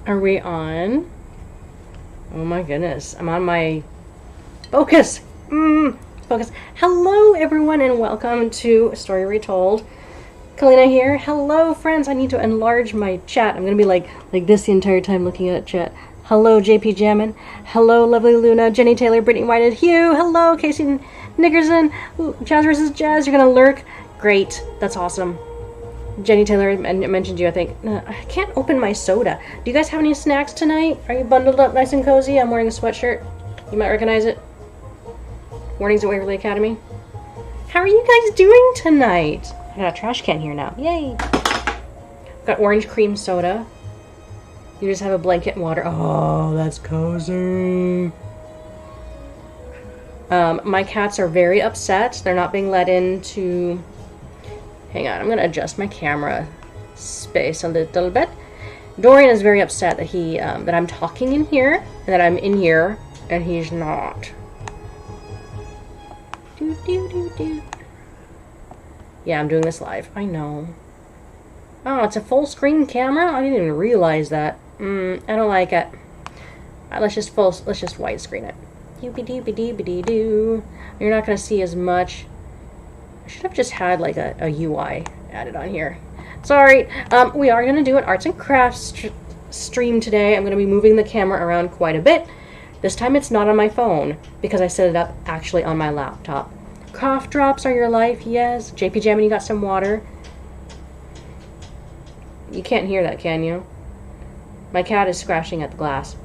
Are we on? Oh my goodness. I'm on my focus. Focus. Hello everyone and welcome to Story Retold. Calina here. Hello friends. I need to enlarge my chat. I'm going to be like this the entire time looking at chat. Hello JP Jammin. Hello lovely Luna, Jenny Taylor, Brittany Whited, Hugh. Hello Casey Nickerson. Ooh, Jazz vs. Jazz. You're going to lurk. Great. That's awesome. Jenny Taylor mentioned you, I think. I can't open my soda. Do you guys have any snacks tonight? Are you bundled up nice and cozy? I'm wearing a sweatshirt. You might recognize it. Mornings at Waverly Academy. How are you guys doing tonight? I got a trash can here now. Yay! Got orange cream soda. You just have a blanket and water. Oh, that's cozy. My cats are very upset. They're not being let into... Hang on, I'm going to adjust my camera space a little bit. Dorian is very upset that that I'm talking in here, and that I'm in here, and he's not. Yeah, I'm doing this live. I know. Oh, it's a full screen camera? I didn't even realize that. I don't like it. Let's just widescreen it. Doopy-doopy-doopy-doo. You're not going to see as much. I should have just had like a UI added on here. Sorry. We are going to do an arts and crafts stream today. I'm going to be moving the camera around quite a bit. This time it's not on my phone because I set it up actually on my laptop. Cough drops are your life, yes. JP Jammin, you got some water? You can't hear that, can you? My cat is scratching at the glass.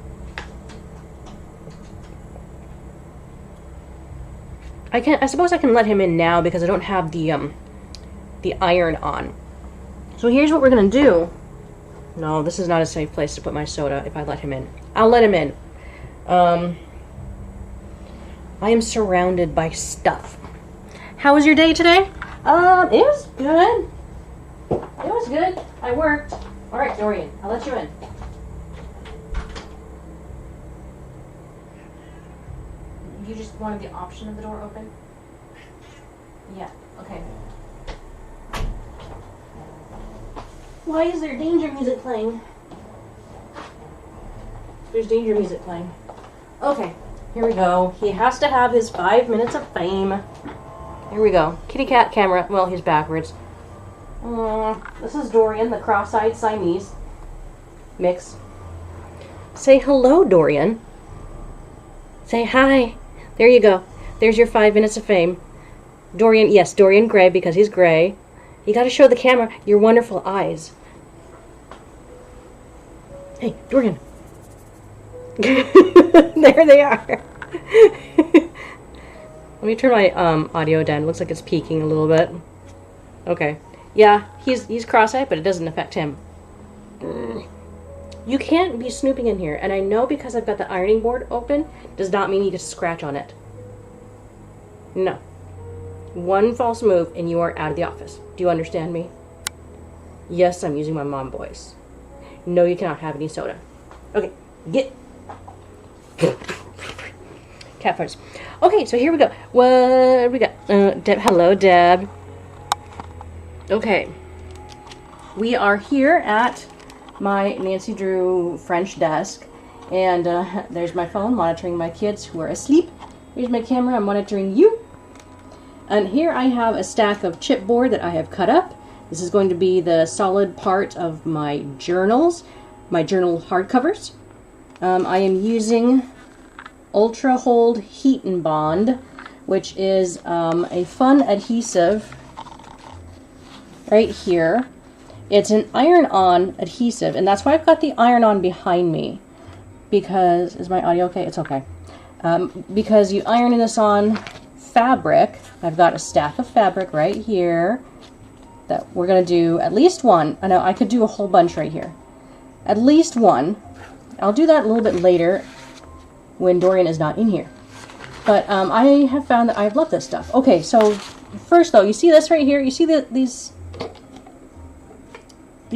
I suppose I can let him in now because I don't have the iron on. So here's what we're gonna do. No, this is not a safe place to put my soda if I let him in. I'll let him in. I am surrounded by stuff. How was your day today? It was good. It was good. I worked. All right, Dorian, I'll let you in. You just wanted the option of the door open? Yeah, okay. Why is there danger music playing? There's danger music playing. Okay, here we go. He has to have his 5 minutes of fame. Here we go. Kitty cat camera. Well, he's backwards. This is Dorian, the cross-eyed Siamese mix. Say hello, Dorian. Say hi. There you go. There's your 5 minutes of fame. Dorian, yes, Dorian Gray, because he's gray. You gotta show the camera your wonderful eyes. Hey, Dorian. There they are. Let me turn my audio down. Looks like it's peaking a little bit. Okay. Yeah, he's cross-eyed, but it doesn't affect him. You can't be snooping in here, and I know because I've got the ironing board open does not mean you get to scratch on it. No. One false move and you are out of the office. Do you understand me? Yes, I'm using my mom voice. No, you cannot have any soda. Okay, get. Cat farts. Okay, so here we go. What we got? Deb. Hello, Deb. Okay. We are here at my Nancy Drew French desk, and there's my phone monitoring my kids who are asleep. Here's my camera, I'm monitoring you. And here I have a stack of chipboard that I have cut up. This is going to be the solid part of my journals, my journal hardcovers. I am using Ultra Hold Heat and Bond, which is a fun adhesive right here. It's an iron-on adhesive, and that's why I've got the iron-on behind me. Because, is my audio okay? It's okay. Because you iron this on fabric. I've got a stack of fabric right here that we're going to do at least one. I know I could do a whole bunch right here. At least one. I'll do that a little bit later when Dorian is not in here. But I have found that I love this stuff. Okay, so first though, you see this right here? You see these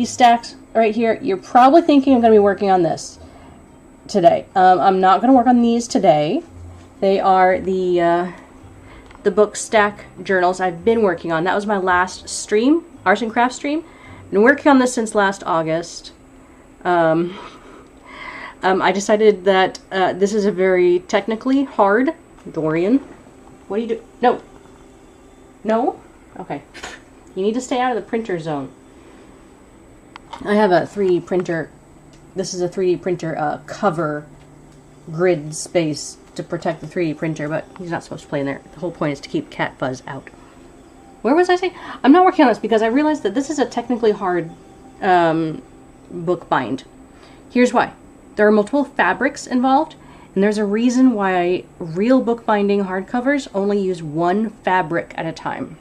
stacks right here? You're probably thinking I'm going to be working on this today. I'm not going to work on these today. They are the book stack journals I've been working on. That was my last stream, arts and crafts stream. Been working on this since last August. I decided that this is a very technically hard... Dorian, what do you do? No. No? Okay. You need to stay out of the printer zone. I have a 3D printer. This is a 3D printer cover grid space to protect the 3D printer, but he's not supposed to play in there. The whole point is to keep cat fuzz out. Where was I saying? I'm not working on this because I realized that this is a technically hard bookbind. Here's why. There are multiple fabrics involved, and there's a reason why real bookbinding hardcovers only use one fabric at a time.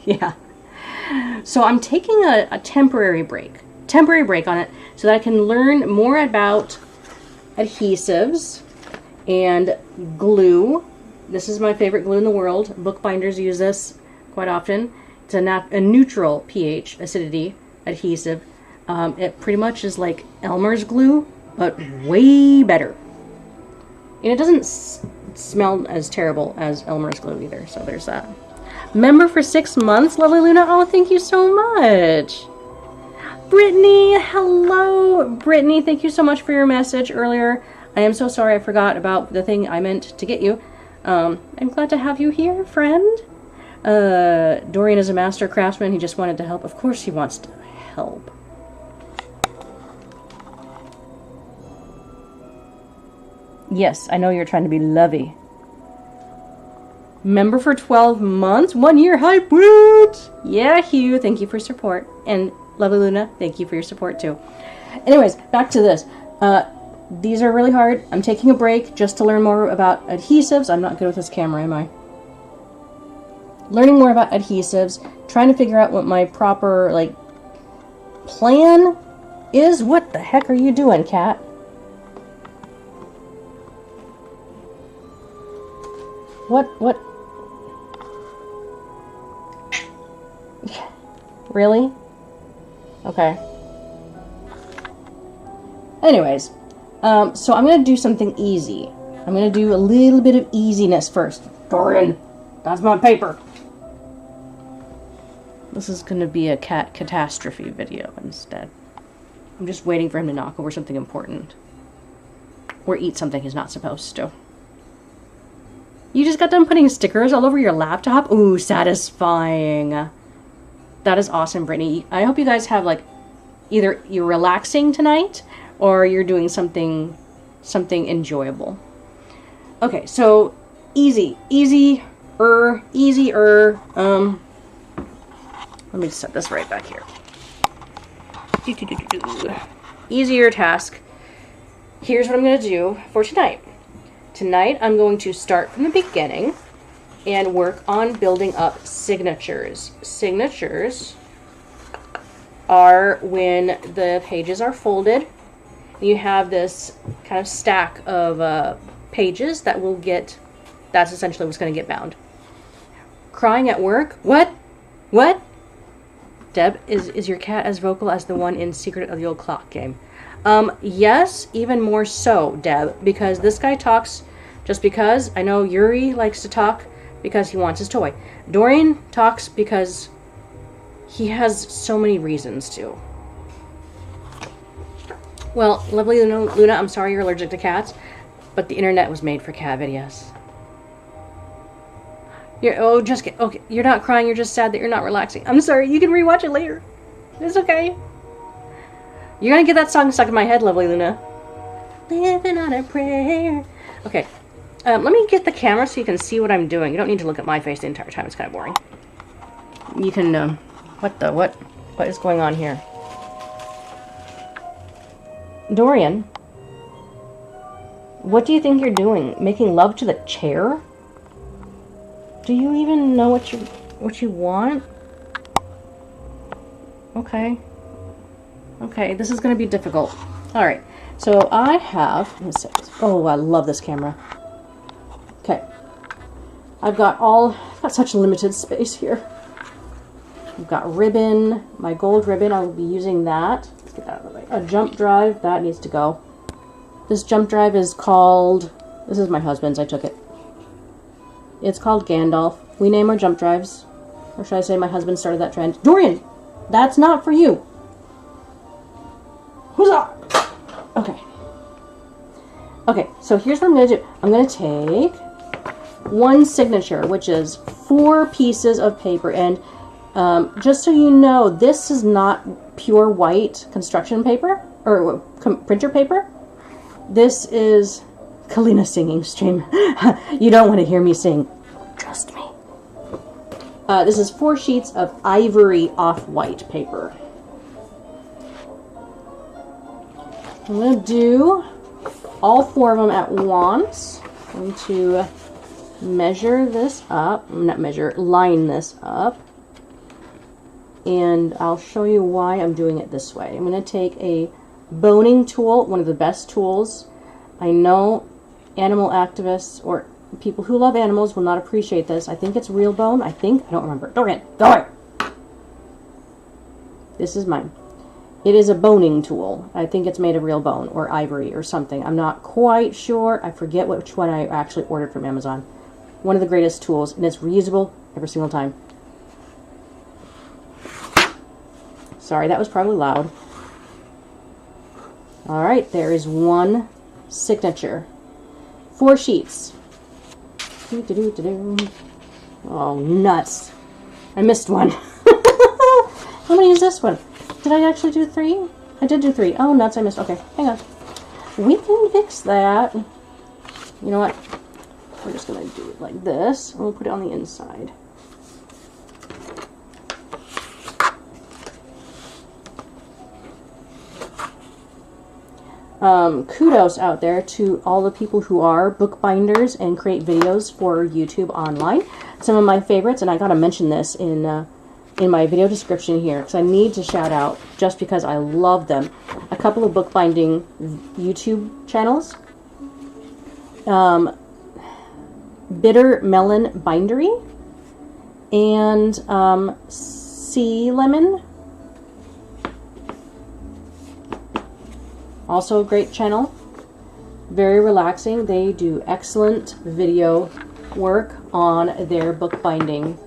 Yeah. So I'm taking a temporary break on it so that I can learn more about adhesives and glue. This is my favorite glue in the world. Bookbinders use this quite often. It's a neutral pH acidity adhesive. It pretty much is like Elmer's glue, but way better. And it doesn't smell as terrible as Elmer's glue either, so there's that. Member for 6 months, lovely Luna. Oh, thank you so much. Brittany, hello. Brittany, thank you so much for your message earlier. I am so sorry I forgot about the thing I meant to get you. I'm glad to have you here, friend. Dorian is a master craftsman. He just wanted to help. Of course he wants to help. Yes, I know you're trying to be lovey. Member for 12 months, 1 year, hybrid! Yeah, Hugh, thank you for support. And lovely Luna, thank you for your support too. Anyways, back to this. These are really hard. I'm taking a break just to learn more about adhesives. I'm not good with this camera, am I? Learning more about adhesives, trying to figure out what my proper, like, plan is. What the heck are you doing, cat? What? Really? Okay. Anyways, so I'm going to do something easy. I'm going to do a little bit of easiness first. Dorian, that's my paper. This is going to be a cat catastrophe video instead. I'm just waiting for him to knock over something important. Or eat something he's not supposed to. You just got done putting stickers all over your laptop? Ooh, satisfying. That is awesome, Brittany. I hope you guys have, like, either you're relaxing tonight or you're doing something enjoyable. Okay, so easier. Let me just set this right back here. Easier task. Here's what I'm going to do for tonight. Tonight, I'm going to start from the beginning and work on building up signatures. Signatures are when the pages are folded. You have this kind of stack of pages that will get, that's essentially what's going to get bound. Crying at work? What? What? Deb, is your cat as vocal as the one in Secret of the Old Clock game? Yes, even more so, Deb, because this guy talks just because. I know Yuri likes to talk because he wants his toy. Dorian talks because he has so many reasons to. Well, lovely Luna, I'm sorry you're allergic to cats, but the internet was made for cat videos. Okay, you're not crying, you're just sad that you're not relaxing. I'm sorry, you can rewatch it later. It's okay. You're gonna get that song stuck in my head, lovely Luna. Living on a prayer. Okay, let me get the camera so you can see what I'm doing. You don't need to look at my face the entire time, it's kind of boring. You can, what is going on here? Dorian, what do you think you're doing? Making love to the chair? Do you even know what you want? Okay. Okay, this is going to be difficult. Alright, so I have... Let me see. Oh, I love this camera. Okay. I've got such limited space here. I've got ribbon, my gold ribbon. I will be using that. Let's get that out of the way. A jump drive, that needs to go. This jump drive is called... This is my husband's, I took it. It's called Gandalf. We name our jump drives. Or should I say my husband started that trend? Dorian! That's not for you! Okay, so here's what I'm going to do. I'm going to take one signature, which is 4 pieces of paper. And just so you know, this is not pure white construction paper or printer paper. This is Calina singing stream. You don't want to hear me sing. Trust me. This is 4 sheets of ivory off-white paper. I'm going to do all 4 of them at once. I'm going to measure this up. Not measure, line this up. And I'll show you why I'm doing it this way. I'm going to take a boning tool, one of the best tools. I know animal activists or people who love animals will not appreciate this. I think it's real bone. I don't remember. Dorian, go away. This is mine. It is a boning tool. I think it's made of real bone or ivory or something. I'm not quite sure. I forget which one I actually ordered from Amazon. One of the greatest tools, and it's reusable every single time. Sorry, that was probably loud. All right, there is one signature. 4 sheets. Oh, nuts. I missed one. How many is this one? Did I actually do 3? I did do 3. Oh, nuts, I missed. Okay, hang on. We can fix that. You know what? We're just going to do it like this. And we'll put it on the inside. Kudos out there to all the people who are bookbinders and create videos for YouTube online. Some of my favorites, and I gotta mention this in my video description here, because I need to shout out, just because I love them, a couple of bookbinding YouTube channels. Bitter Melon Bindery and Sea Lemon. Also a great channel. Very relaxing. They do excellent video work on their bookbinding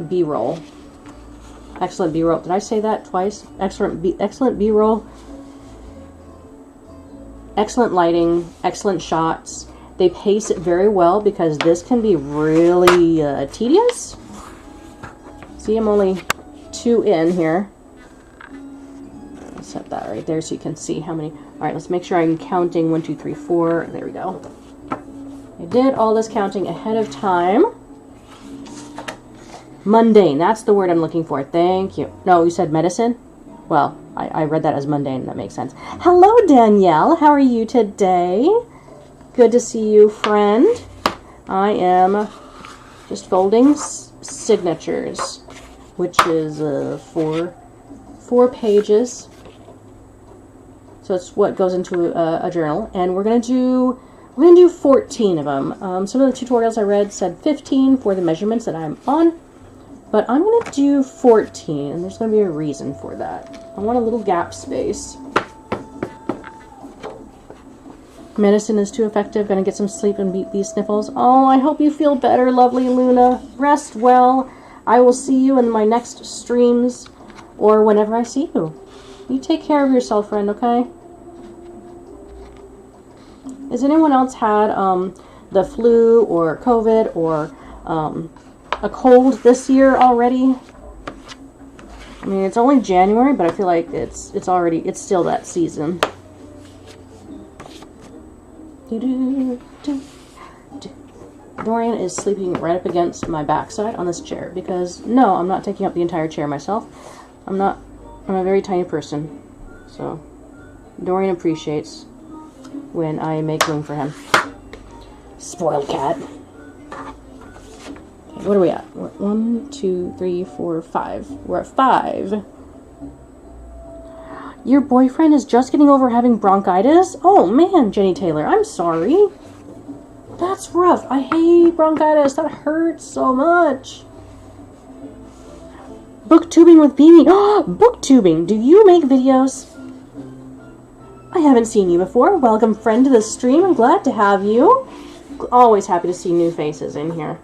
B-roll. Excellent B-roll. Did I say that twice? Excellent B-roll. Excellent lighting. Excellent shots. They pace it very well because this can be really tedious. See, I'm only 2 in here. Set that right there so you can see how many. All right, let's make sure I'm counting 1, 2, 3, 4. There we go. I did all this counting ahead of time. Mundane, that's the word I'm looking for. Thank you. No, you said medicine? Well, I read that as mundane. That makes sense. Hello, Danielle. How are you today? Good to see you, friend. I am just folding signatures, which is 4 pages. So it's what goes into a journal, and we're gonna do 14 of them. Some of the tutorials I read said 15 for the measurements that I'm on, but I'm gonna do 14, and there's gonna be a reason for that. I want a little gap space. Medicine is too effective. Gonna get some sleep and beat these sniffles. Oh, I hope you feel better, lovely Luna. Rest well. I will see you in my next streams, or whenever I see you. You take care of yourself, friend, okay? Has anyone else had the flu or COVID or a cold this year already? I mean, it's only January, but I feel like it's still that season. Dorian is sleeping right up against my backside on this chair because, no, I'm not taking up the entire chair myself. I'm a very tiny person, so Dorian appreciates when I make room for him. Spoiled cat. Okay, what are we at? 1, 2, 3, 4, 5. We're at 5. Your boyfriend is just getting over having bronchitis? Oh man, Jenny Taylor, I'm sorry. That's rough. I hate bronchitis. That hurts so much. Booktubing with Beanie. Oh, booktubing. Do you make videos? I haven't seen you before. Welcome, friend, to the stream. I'm glad to have you. Always happy to see new faces in here.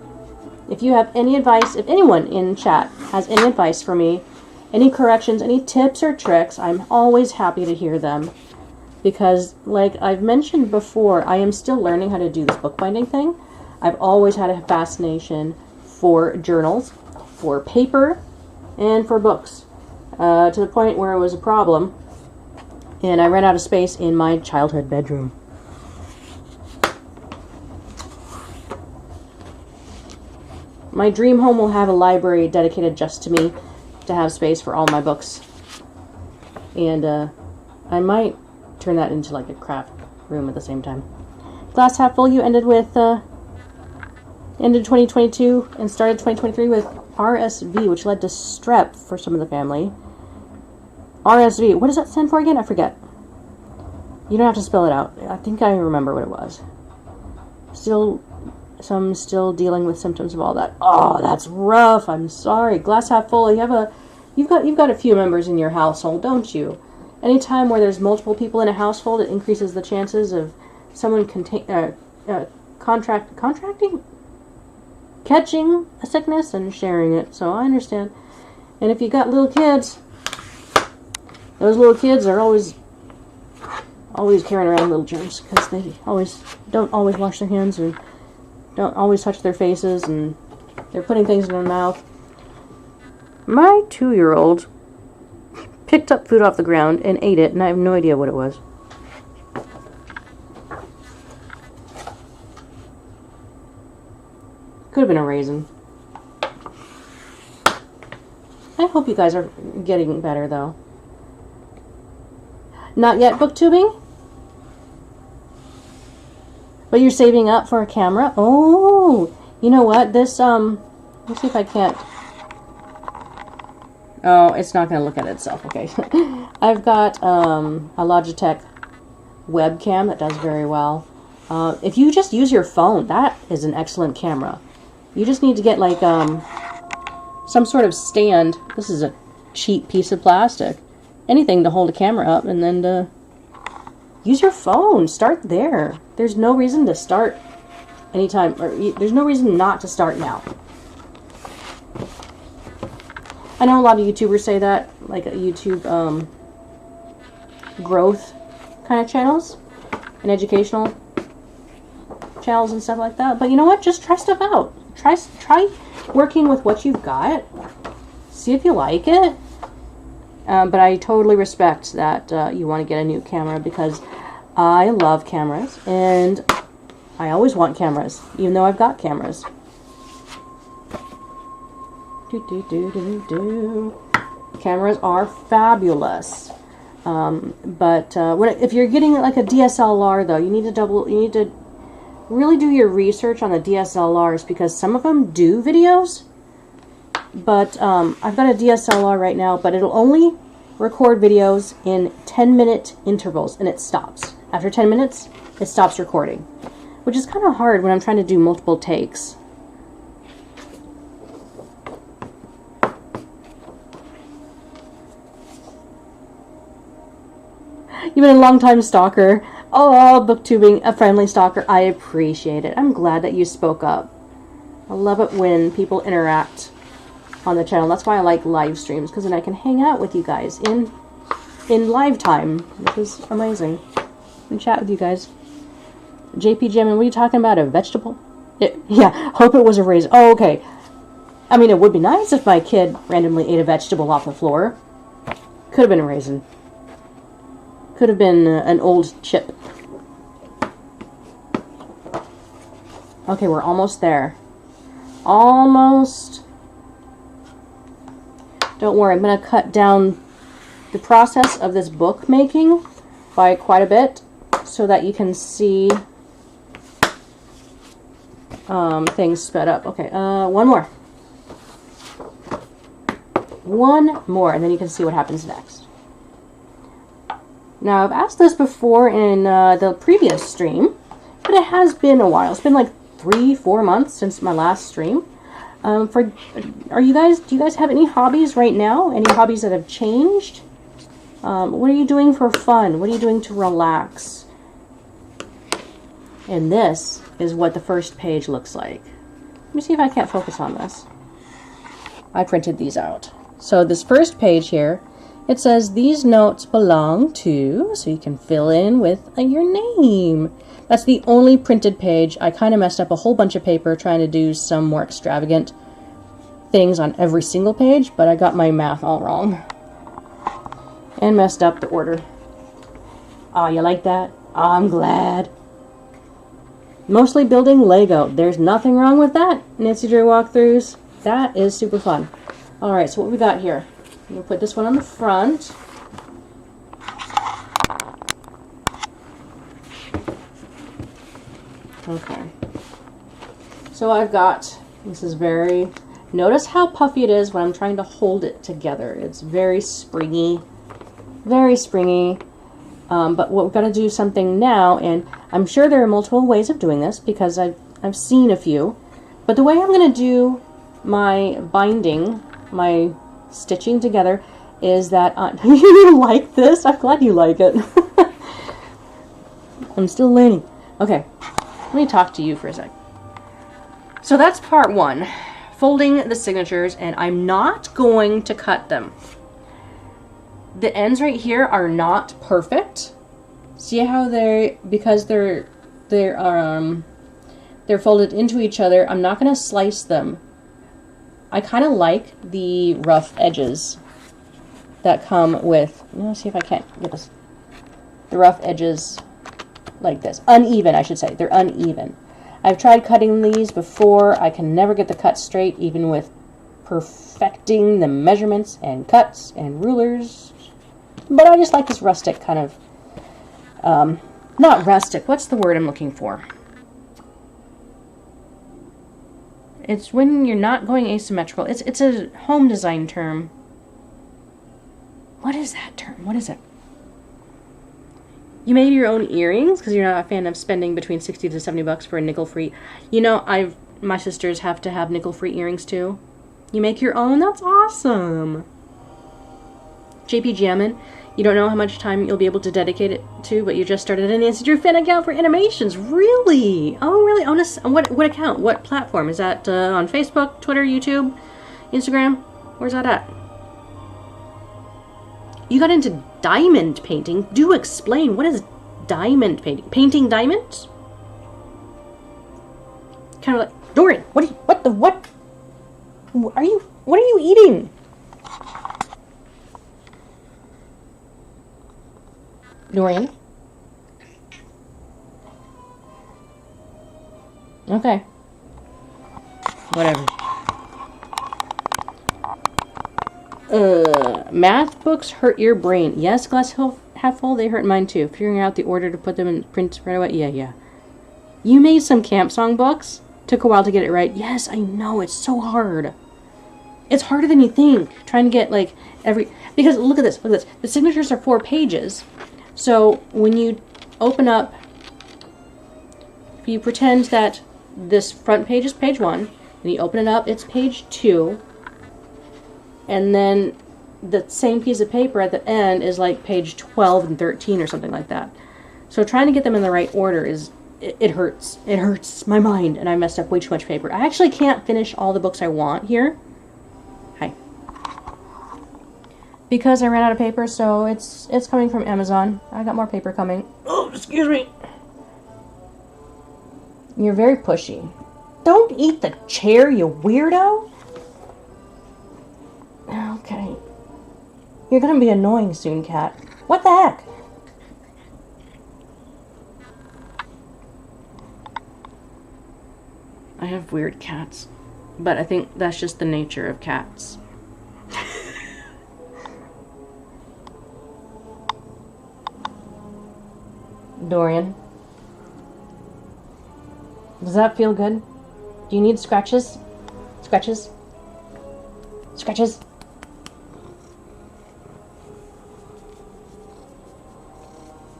If you have any advice, if anyone in chat has any advice for me, any corrections, any tips or tricks, I'm always happy to hear them. because, like I've mentioned before, I am still learning how to do this bookbinding thing. I've always had a fascination for journals, for paper, and for books, to the point where it was a problem, and I ran out of space in my childhood bedroom. My dream home will have a library dedicated just to me, to have space for all my books. And I might turn that into like a craft room at the same time. Glass half full, you ended with ended 2022 and started 2023 with RSV, which led to strep for some of the family. RSV, what does that stand for again? I forget. You don't have to spell it out. I think I remember what it was. Still dealing with symptoms of all that. Oh, that's rough. I'm sorry. Glass half full. You've got a few members in your household, don't you? Anytime where there's multiple people in a household, it increases the chances of someone catching a sickness and sharing it. So I understand. And if you got little kids, those little kids are always carrying around little germs because they don't always wash their hands and don't always touch their faces, and they're putting things in their mouth. My 2-year-old picked up food off the ground and ate it, and I have no idea what it was. Could have been a raisin. I hope you guys are getting better, though. Not yet booktubing? But you're saving up for a camera? Oh, you know what? This, let's see if I can't. Oh, it's not going to look at itself. Okay. I've got a Logitech webcam that does very well. If you just use your phone, that is an excellent camera. You just need to get like some sort of stand. This is a cheap piece of plastic. Anything to hold a camera up, and then to use your phone. Start there. There's no reason to start anytime, or there's no reason not to start now. I know a lot of YouTubers say that, like YouTube growth kind of channels and educational channels and stuff like that. But you know what? Just try stuff out. Try working with what you've got. See if you like it. But I totally respect that you want to get a new camera, because I love cameras, and I always want cameras, even though I've got cameras. Cameras are fabulous. But if you're getting like a DSLR, though, you need to really do your research on the DSLRs, because some of them do videos. But I've got a DSLR right now, but it'll only record videos in 10-minute intervals, and it stops. After 10 minutes, it stops recording, which is kind of hard when I'm trying to do multiple takes. You've been a long-time stalker. Oh, booktubing, a friendly stalker. I appreciate it. I'm glad that you spoke up. I love it when people interact on the channel. That's why I like live streams, because then I can hang out with you guys in live time, which is amazing. And chat with you guys. JP Gemmin, what are you talking about? A vegetable? Yeah, hope it was a raisin. Oh, okay. I mean, it would be nice if my kid randomly ate a vegetable off the floor. Could have been a raisin. Could have been an old chip. Okay, we're almost there. Almost. Don't worry, I'm going to cut down the process of this book making by quite a bit, so that you can see things sped up. Okay, one more. One more, and then you can see what happens next. Now, I've asked this before in the previous stream, but it has been a while. It's been like 3-4 months since my last stream. Do you guys have any hobbies right now? Any hobbies that have changed? What are you doing for fun? What are you doing to relax? And this is what the first page looks like. Let me see if I can't focus on this. I printed these out. So this first page here It says these notes belong to, so you can fill in with your name. That's the only printed page. I kind of messed up a whole bunch of paper trying to do some more extravagant things on every single page, but I got my math all wrong. And messed up the order. Ah, you like that? I'm glad. Mostly building Lego. There's nothing wrong with that. Nancy Drew walkthroughs. That is super fun. Alright, so what we got here? I'm going to put this one on the front. Okay. So I've got, this is very, notice how puffy it is when I'm trying to hold it together. It's very springy. Very springy. But what we've got to do something now, and I'm sure there are multiple ways of doing this because I've seen a few. But the way I'm going to do my binding, my stitching together, is that you like this? I'm glad you like it. I'm still learning. Okay, let me talk to you for a sec. So that's part one, folding the signatures, and I'm not going to cut them. The ends right here are not perfect. See how because they're folded into each other, I'm not going to slice them. I kind of like the rough edges that come with, let's see if I can't get this, the rough edges like this. Uneven, I should say. They're uneven. I've tried cutting these before. I can never get the cut straight, even with perfecting the measurements and cuts and rulers. But I just like this rustic kind of, not rustic, what's the word I'm looking for? It's when you're not going asymmetrical. It's a home design term. What is that term? What is it? You made your own earrings because you're not a fan of spending between 60 to 70 bucks for a nickel-free. You know, my sisters have to have nickel-free earrings too. You make your own? That's awesome. JP Jammin, you don't know how much time you'll be able to dedicate it to, but you just started a Nancy Drew fan account for animations. Really? Oh, really? On what account? What platform? Is that on Facebook, Twitter, YouTube, Instagram? Where's that at? You got into diamond painting. Do explain. What is diamond painting? Painting diamonds? Kind of like, Dorian, what are you eating? Dorian? Okay. Whatever. Math books hurt your brain. Yes, glass half full, they hurt mine too. Figuring out the order to put them in print right away. Yeah. You made some camp song books? Took a while to get it right. Yes, I know, it's so hard. It's harder than you think. Trying to get like because look at this. The signatures are 4 pages. So when you open up, if you pretend that this front page is page 1, and you open it up, it's page 2, and then the same piece of paper at the end is like page 12 and 13 or something like that. So trying to get them in the right order it hurts. It hurts my mind, and I messed up way too much paper. I actually can't finish all the books I want here. Hi. Because I ran out of paper, so it's coming from Amazon. I got more paper coming. Oh, excuse me. You're very pushy. Don't eat the chair, you weirdo. Okay. You're gonna be annoying soon, Cat. What the heck? I have weird cats, but I think that's just the nature of cats. Dorian. Does that feel good? Do you need scratches? Scratches? Scratches?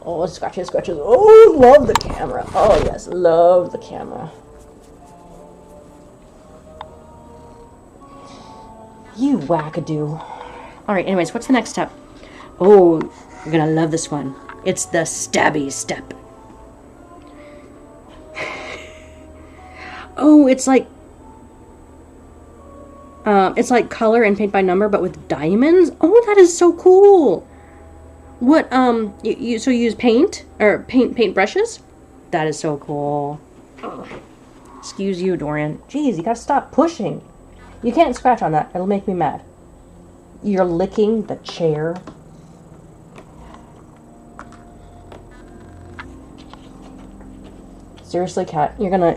Oh, scratches, scratches. Oh, love the camera. Oh, yes, love the camera. You wackadoo. Alright, anyways, what's the next step? Oh, you're gonna love this one. It's the stabby step. Oh, it's like It's like color and paint by number, but with diamonds. Oh, that is so cool. What, so you use paint, or paint brushes? That is so cool. Ugh. Excuse you, Dorian. Jeez, you gotta stop pushing. You can't scratch on that. It'll make me mad. You're licking the chair. Seriously, Cat, you're gonna...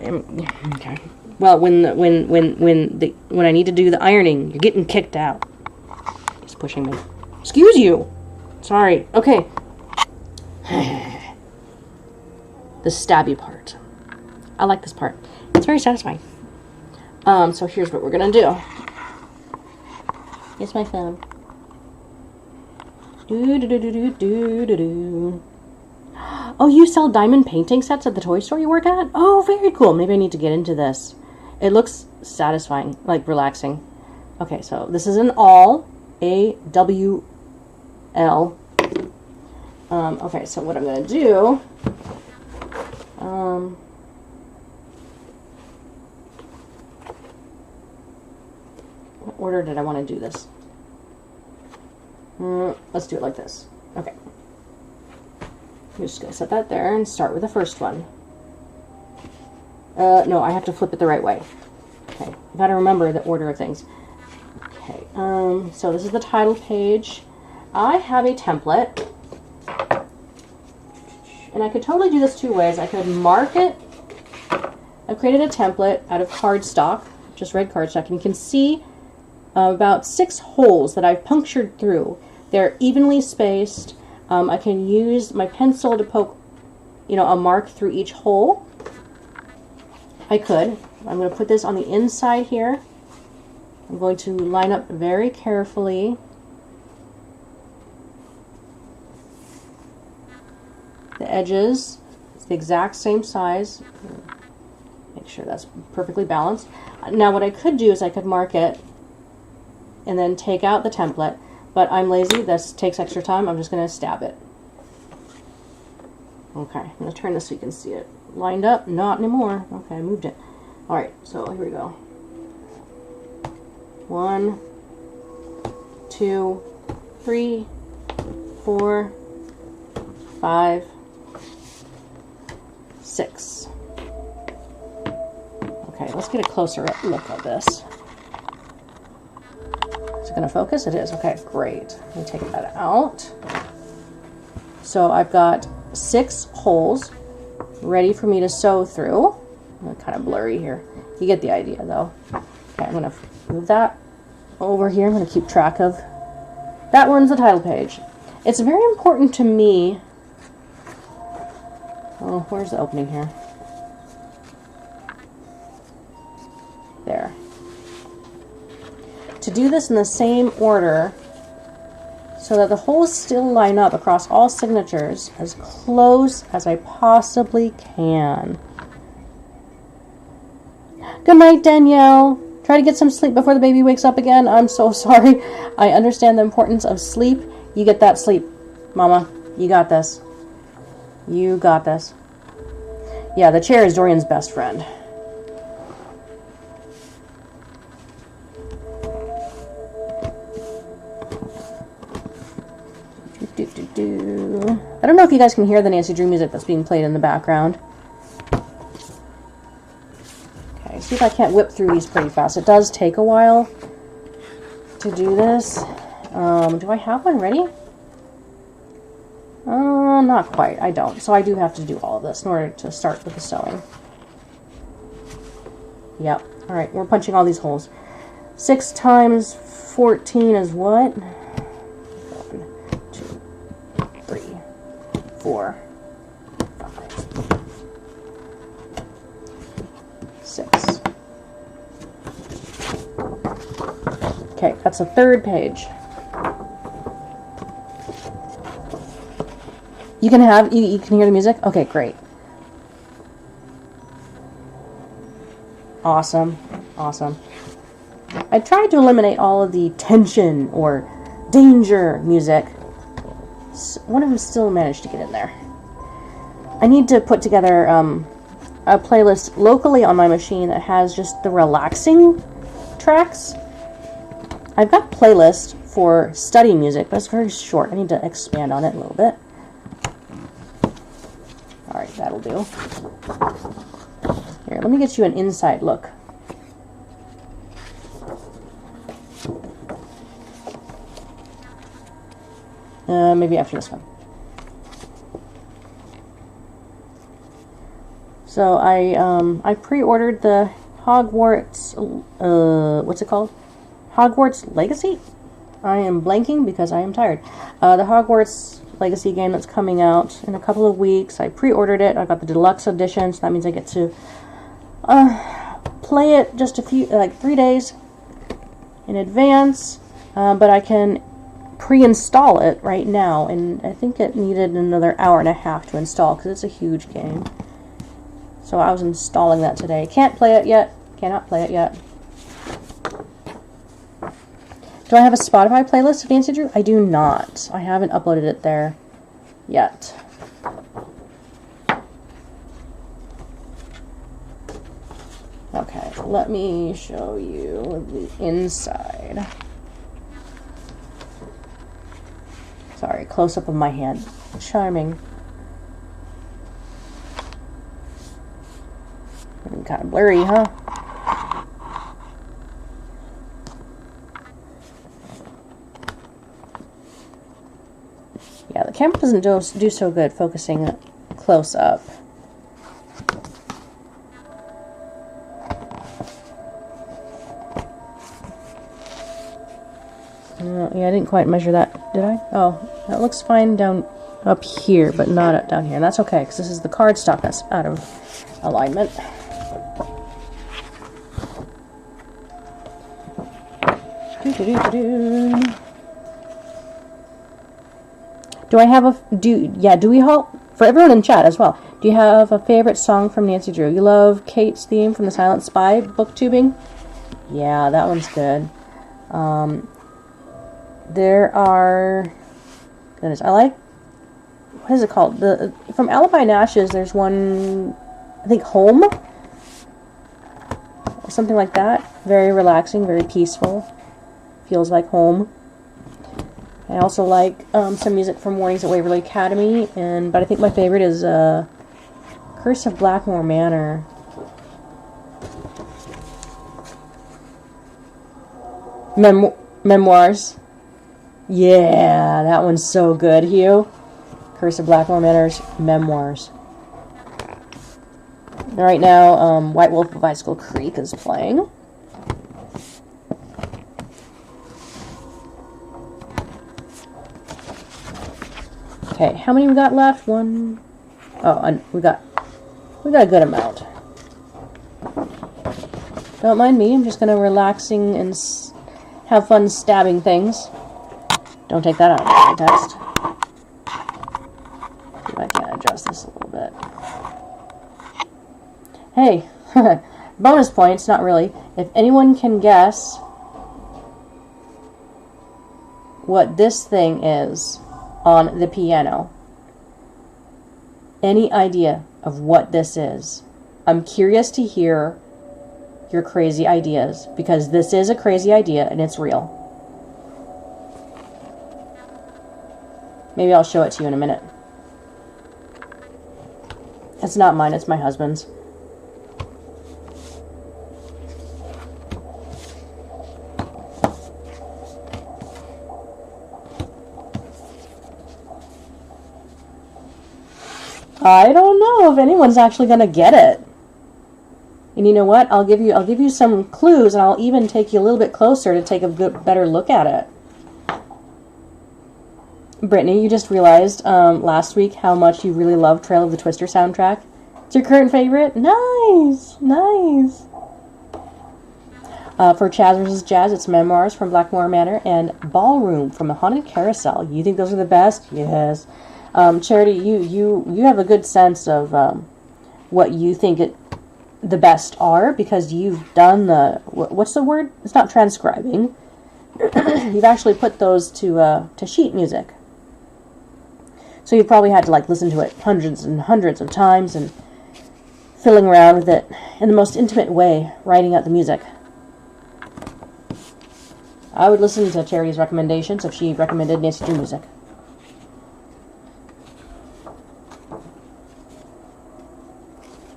Okay. Well, when I need to do the ironing, you're getting kicked out. He's pushing me. Excuse you. Sorry. Okay. The stabby part. I like this part. It's very satisfying. So here's what we're gonna do. It's my thumb. Do. Oh, you sell diamond painting sets at the toy store you work at? Oh, very cool. Maybe I need to get into this. It looks satisfying, like relaxing. Okay, so this is an awl. A-W-L. Okay, so what I'm going to do... what order did I want to do this? Let's do it like this. Okay. I'm just going to set that there and start with the first one. No, I have to flip it the right way. Okay, I've got to remember the order of things. Okay, so this is the title page. I have a template. And I could totally do this two ways. I could mark it. I've created a template out of cardstock, just red cardstock, and you can see about 6 holes that I've punctured through. They're evenly spaced. I can use my pencil to poke, a mark through each hole. I could. I'm going to put this on the inside here. I'm going to line up very carefully. The edges, it's the exact same size. Make sure that's perfectly balanced. Now what I could do is I could mark it and then take out the template, but I'm lazy. This takes extra time. I'm just going to stab it. Okay, I'm going to turn this so you can see it. Lined up? Not anymore. Okay, I moved it. Alright, so here we go. 1, 2, 3, 4, 5, 6. Okay, let's get a closer look at this. Is it going to focus? It is. Okay, great. Let me take that out. So I've got 6 holes ready for me to sew through. Kind of blurry here. You get the idea, though. Okay, I'm going to move that over here. I'm going to keep track of. That one's the title page. It's very important to me. Oh, where's the opening here? There. To do this in the same order so that the holes still line up across all signatures as close as I possibly can. Good night, Danielle. Try to get some sleep before the baby wakes up again. I'm so sorry. I understand the importance of sleep. You get that sleep, Mama. You got this. You got this. Yeah, the chair is Dorian's best friend. I don't know if you guys can hear the Nancy Drew music that's being played in the background. Okay, see if I can't whip through these pretty fast. It does take a while to do this. Do I have one ready? Not quite. I don't. So I do have to do all of this in order to start with the sewing. Yep. Alright, we're punching all these holes. 6 times 14 is what? 1, 2, 3, 4, 5, 6. Okay, that's the 3rd page. You can have, you can hear the music? Okay, great. Awesome. Awesome. I tried to eliminate all of the tension or danger music. One of them still managed to get in there. I need to put together a playlist locally on my machine that has just the relaxing tracks. I've got a playlist for study music, but it's very short. I need to expand on it a little bit. Alright, that'll do. Here, let me get you an inside look. Maybe after this one. So I pre-ordered the Hogwarts, what's it called? Hogwarts Legacy? I am blanking because I am tired. The Hogwarts Legacy game that's coming out in a couple of weeks. I pre-ordered it. I got the deluxe edition, so that means I get to play it just 3 days in advance. But I can pre-install it right now, and I think it needed another hour and a half to install because it's a huge game. So I was installing that today. Can't play it yet. Cannot play it yet. Do I have a Spotify playlist of Nancy Drew? I do not. I haven't uploaded it there yet. Okay, let me show you the inside. Sorry, close-up of my hand. Charming. Kind of blurry, huh? Yeah, the camera doesn't do so good focusing close up. Yeah, I didn't quite measure that, did I? Oh, that looks fine down up here, but not down here. And that's okay, because this is the cardstock that's out of alignment. Do I have a do we all, for everyone in chat as well, do you have a favorite song from Nancy Drew? You love Kate's theme from the Silent Spy booktubing? Yeah, that one's good. There are, goodness, I like, what is it called? From Alibi and Ashes, there's one, I think Home? Or something like that. Very relaxing, very peaceful. Feels like home. I also like some music from Mornings at Waverly Academy, but I think my favorite is Curse of Blackmore Manor. Memoirs. Yeah, that one's so good, Hugh. Curse of Blackmore Manor's Memoirs. And right now, White Wolf of Icicle Creek is playing. Okay, how many we got left? One. Oh, and we got a good amount. Don't mind me. I'm just gonna relaxing and have fun stabbing things. Don't take that out of context. See if I can adjust this a little bit. Hey, bonus points. Not really. If anyone can guess what this thing is on the piano. Any idea of what this is? I'm curious to hear your crazy ideas, because this is a crazy idea and it's real. Maybe I'll show it to you in a minute. It's not mine, it's my husband's. I don't know if anyone's actually gonna get it. And you know what? I'll give you some clues, and I'll even take you a little bit closer to take a better look at it. Brittany, you just realized last week how much you really love Trail of the Twister soundtrack. It's your current favorite? Nice, nice. For Chaz vs. Jazz, it's Memoirs from Blackmore Manor and Ballroom from the Haunted Carousel. You think those are the best? Yes. Charity, you have a good sense of what you think the best are, because you've done the, what's the word? It's not transcribing. You've actually put those to sheet music. So you probably had to listen to it hundreds and hundreds of times and fiddling around with it in the most intimate way, writing out the music. I would listen to Charity's recommendations if she recommended Nancy Drew music.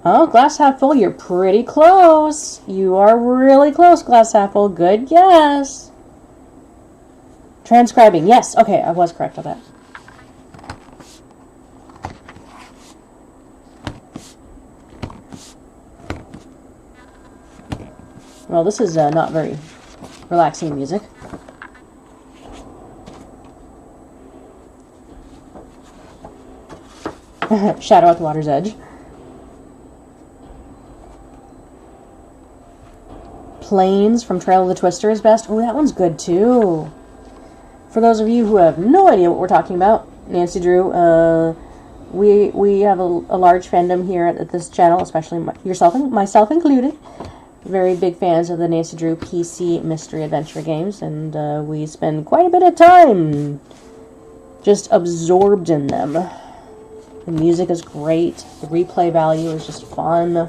Oh, glass half full, you're pretty close. You are really close, glass half full. Good guess. Transcribing, yes. Okay, I was correct on that. Well, this is not very relaxing music. Shadow at the Water's Edge. Planes from Trail of the Twister is best. Oh, that one's good too. For those of you who have no idea what we're talking about, Nancy Drew, we have a large fandom here at this channel, especially myself included. Very big fans of the Nancy Drew PC mystery adventure games, and we spend quite a bit of time just absorbed in them. The music is great. The replay value is just fun.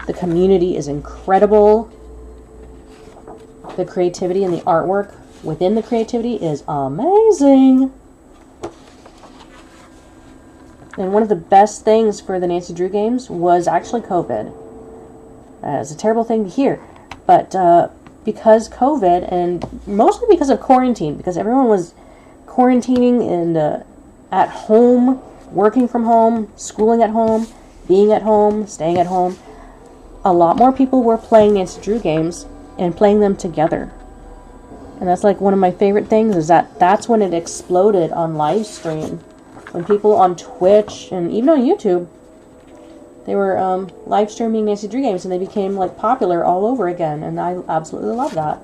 The community is incredible. The creativity and the artwork within the creativity is amazing. And one of the best things for the Nancy Drew games was actually COVID. It's a terrible thing to hear, but because COVID, and mostly because of quarantine, because everyone was quarantining and at home, working from home, schooling at home, being at home, staying at home, a lot more people were playing Nancy Drew games and playing them together. And that's like one of my favorite things, is that that's when it exploded on live stream. When people on Twitch and even on YouTube, they were live streaming Nancy Drew games, and they became like popular all over again. And I absolutely love that,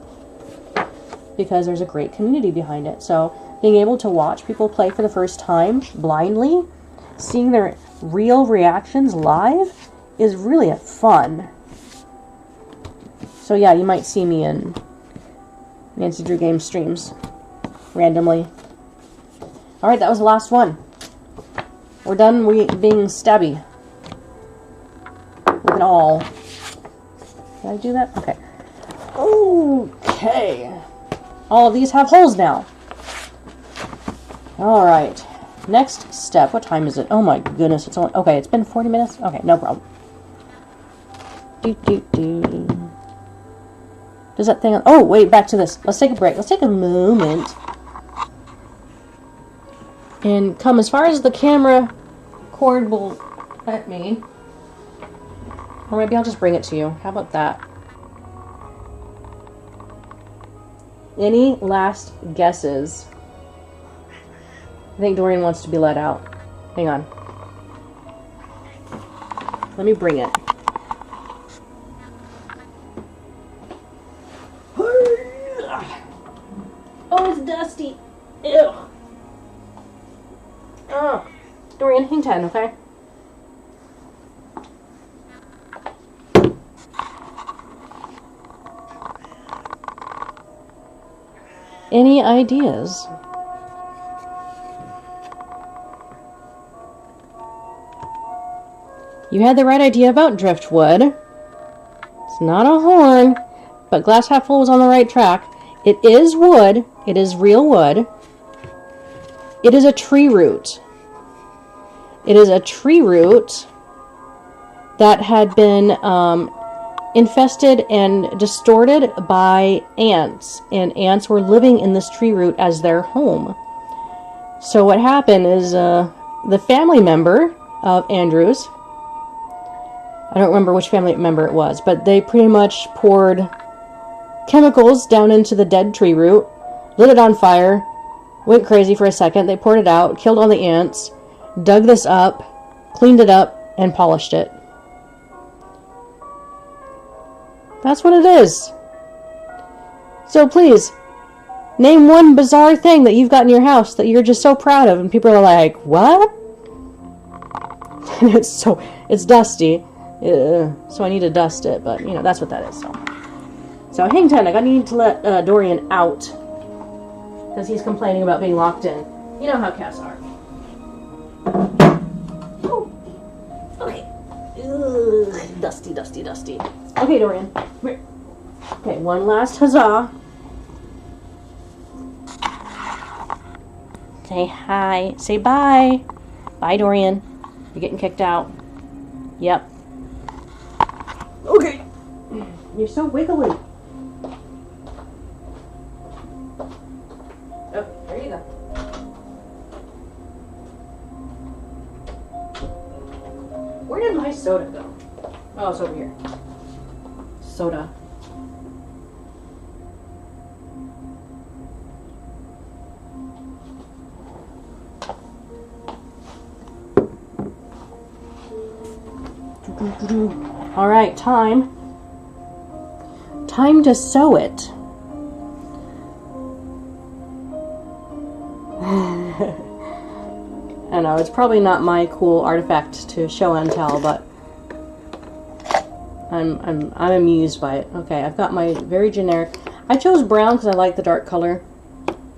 because there's a great community behind it. So being able to watch people play for the first time blindly, seeing their real reactions live, is really fun. So yeah, you might see me in Nancy Drew game streams randomly. Alright, that was the last one. We're done being stabby. With an all. Did I do that? Okay. Okay. All of these have holes now. Alright. Next step. What time is it? Oh my goodness. It's only... Okay, it's been 40 minutes? Okay, no problem. Does that thing... Oh, wait, back to this. Let's take a break. Let's take a moment. And come as far as the camera cord will let me. Or maybe I'll just bring it to you. How about that? Any last guesses? I think Dorian wants to be let out. Hang on. Let me bring it. Oh, it's dusty. Ew. Oh. Dorian, hang tight, okay? Any ideas? You had the right idea about driftwood. It's not a horn, but glass half full was on the right track. It is wood. It is real wood. It is a tree root. It is a tree root that had been infested and distorted by ants, and ants were living in this tree root as their home. So what happened is the family member of Andrew's, I don't remember which family member it was, but they pretty much poured chemicals down into the dead tree root, lit it on fire, went crazy for a second. They poured it out, killed all the ants, dug this up, cleaned it up, and polished it. That's what it is. So please, name one bizarre thing that you've got in your house that you're just so proud of, and people are like, what? And it's dusty. So I need to dust it, but you know, that's what that is. So hang tight, I need to let Dorian out, because he's complaining about being locked in. You know how cats are. Oh. Okay. Ugh. Dusty, dusty, dusty. Okay, Dorian. Come here. Okay, one last huzzah. Say hi. Say bye. Bye, Dorian. You're getting kicked out. Yep. Okay. You're so wiggly. Oh, there you go. Where did my soda go? Oh, it's over here. Soda. All right, time to sew it. I know it's probably not my cool artifact to show and tell, but I'm amused by it. Okay, I've got my very generic. I chose brown because I like the dark color,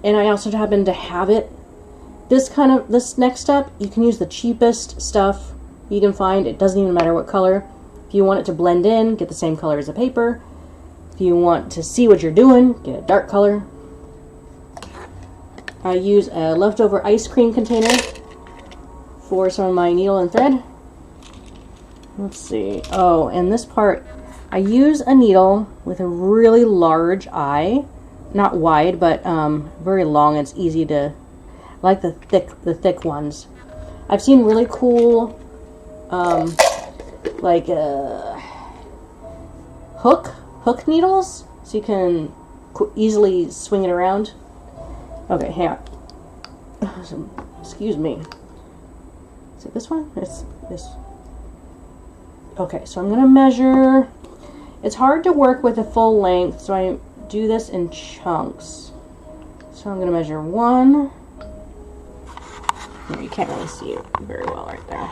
and I also happen to have it. This next step, you can use the cheapest stuff you can find. It doesn't even matter what color. If you want it to blend in, get the same color as the paper. If you want to see what you're doing, get a dark color. I use a leftover ice cream container for some of my needle and thread. Let's see. Oh, and this part, I use a needle with a really large eye. Not wide, but very long. It's easy to, I like the thick ones. I've seen really cool hook needles, so you can easily swing it around. Okay, hang on. Excuse me. Is it this one? It's this. Okay, so I'm gonna measure. It's hard to work with a full length, so I do this in chunks. So I'm gonna measure 1. You can't really see it very well right there.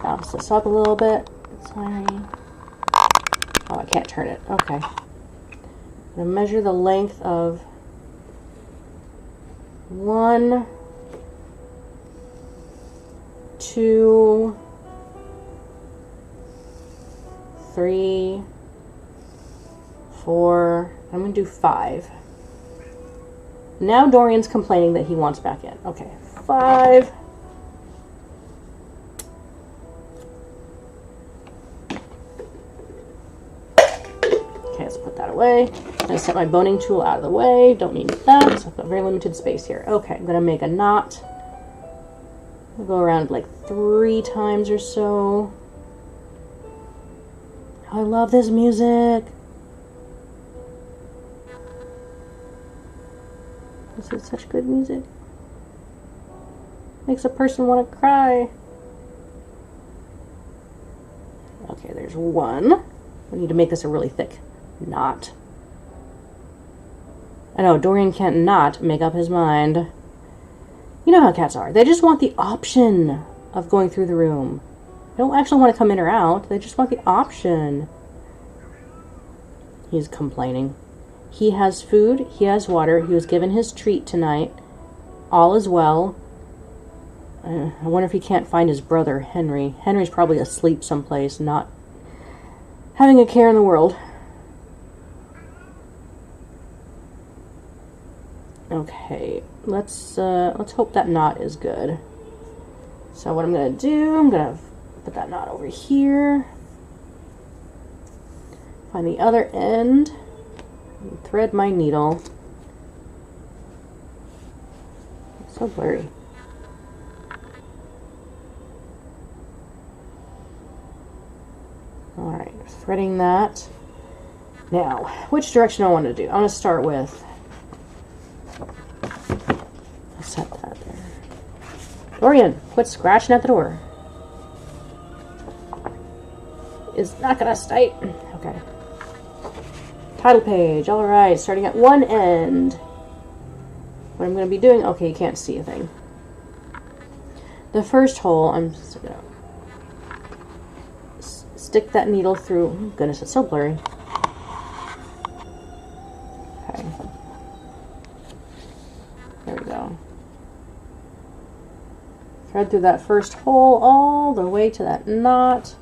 Bounce this up a little bit. Sorry. Oh, I can't turn it. Okay. I'm going to measure the length of 1, 2, 3, 4. I'm going to do 5. Now Dorian's complaining that he wants back in. Okay, 5. Okay, let's put that away. I'm going to set my boning tool out of the way. Don't need that, so I've got very limited space here. Okay, I'm going to make a knot. I'll go around like 3 times or so. I love this music. This is such good music. Makes a person want to cry. Okay, there's 1. We need to make this a really thick knot. I know, Dorian can't not make up his mind. You know how cats are. They just want the option of going through the room. They don't actually want to come in or out. They just want the option. He's complaining. He has food. He has water. He was given his treat tonight. All is well. I wonder if he can't find his brother, Henry. Henry's probably asleep someplace, not having a care in the world. Okay, let's hope that knot is good. So what I'm gonna do, I'm gonna put that knot over here. Find the other end. And thread my needle. It's so blurry. Alright, threading that. Now, which direction I want to do? I want to start with. I'll set that there. Dorian, quit scratching at the door. It's not gonna stay. Okay. Title page. Alright, starting at one end. What I'm going to be doing. Okay, you can't see a thing. The first hole, I'm just going to stick that needle through. Oh, goodness, it's so blurry. Okay. There we go. Thread through that first hole all the way to that knot.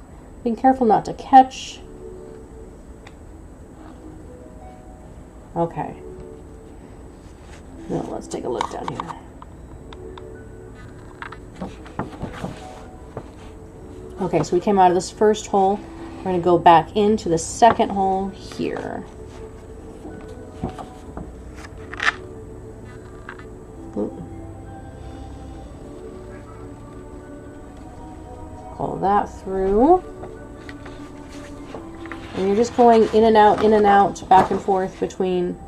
Being careful not to catch. Okay. Now let's take a look down here. Okay, so we came out of this first hole. We're going to go back into the second hole here. Pull that through. And you're just going in and out, back and forth between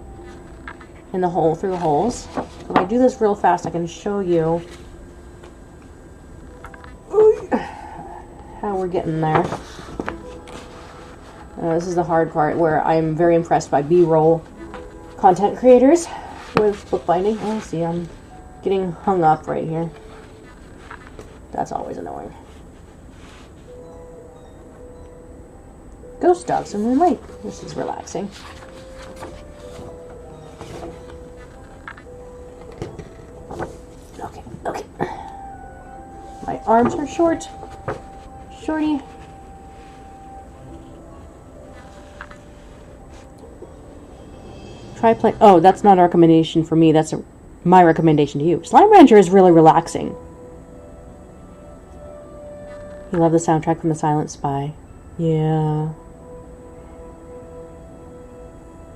in the hole, through the holes. If I do this real fast, I can show you how we're getting there. This is the hard part where I'm very impressed by B-roll content creators with bookbinding. Oh, see, I'm getting hung up right here. That's always annoying. Ghost dogs in the lake. This is relaxing. Okay, okay. My arms are short. Shorty. Try playing. Oh, that's not a recommendation for me. That's my recommendation to you. Slime Rancher is really relaxing. You love the soundtrack from The Silent Spy. Yeah.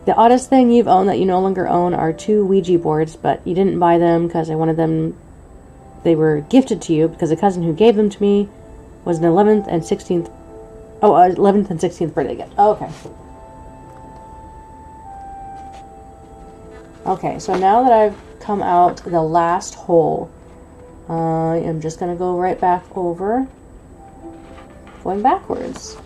The oddest thing you've owned that you no longer own are 2 Ouija boards, but you didn't buy them because I wanted them. They were gifted to you because the cousin who gave them to me was an 11th and 16th. Oh, 11th and 16th birthday gift. Oh, okay. Okay, so now that I've come out the last hole, I'm just going to go right back over, going backwards.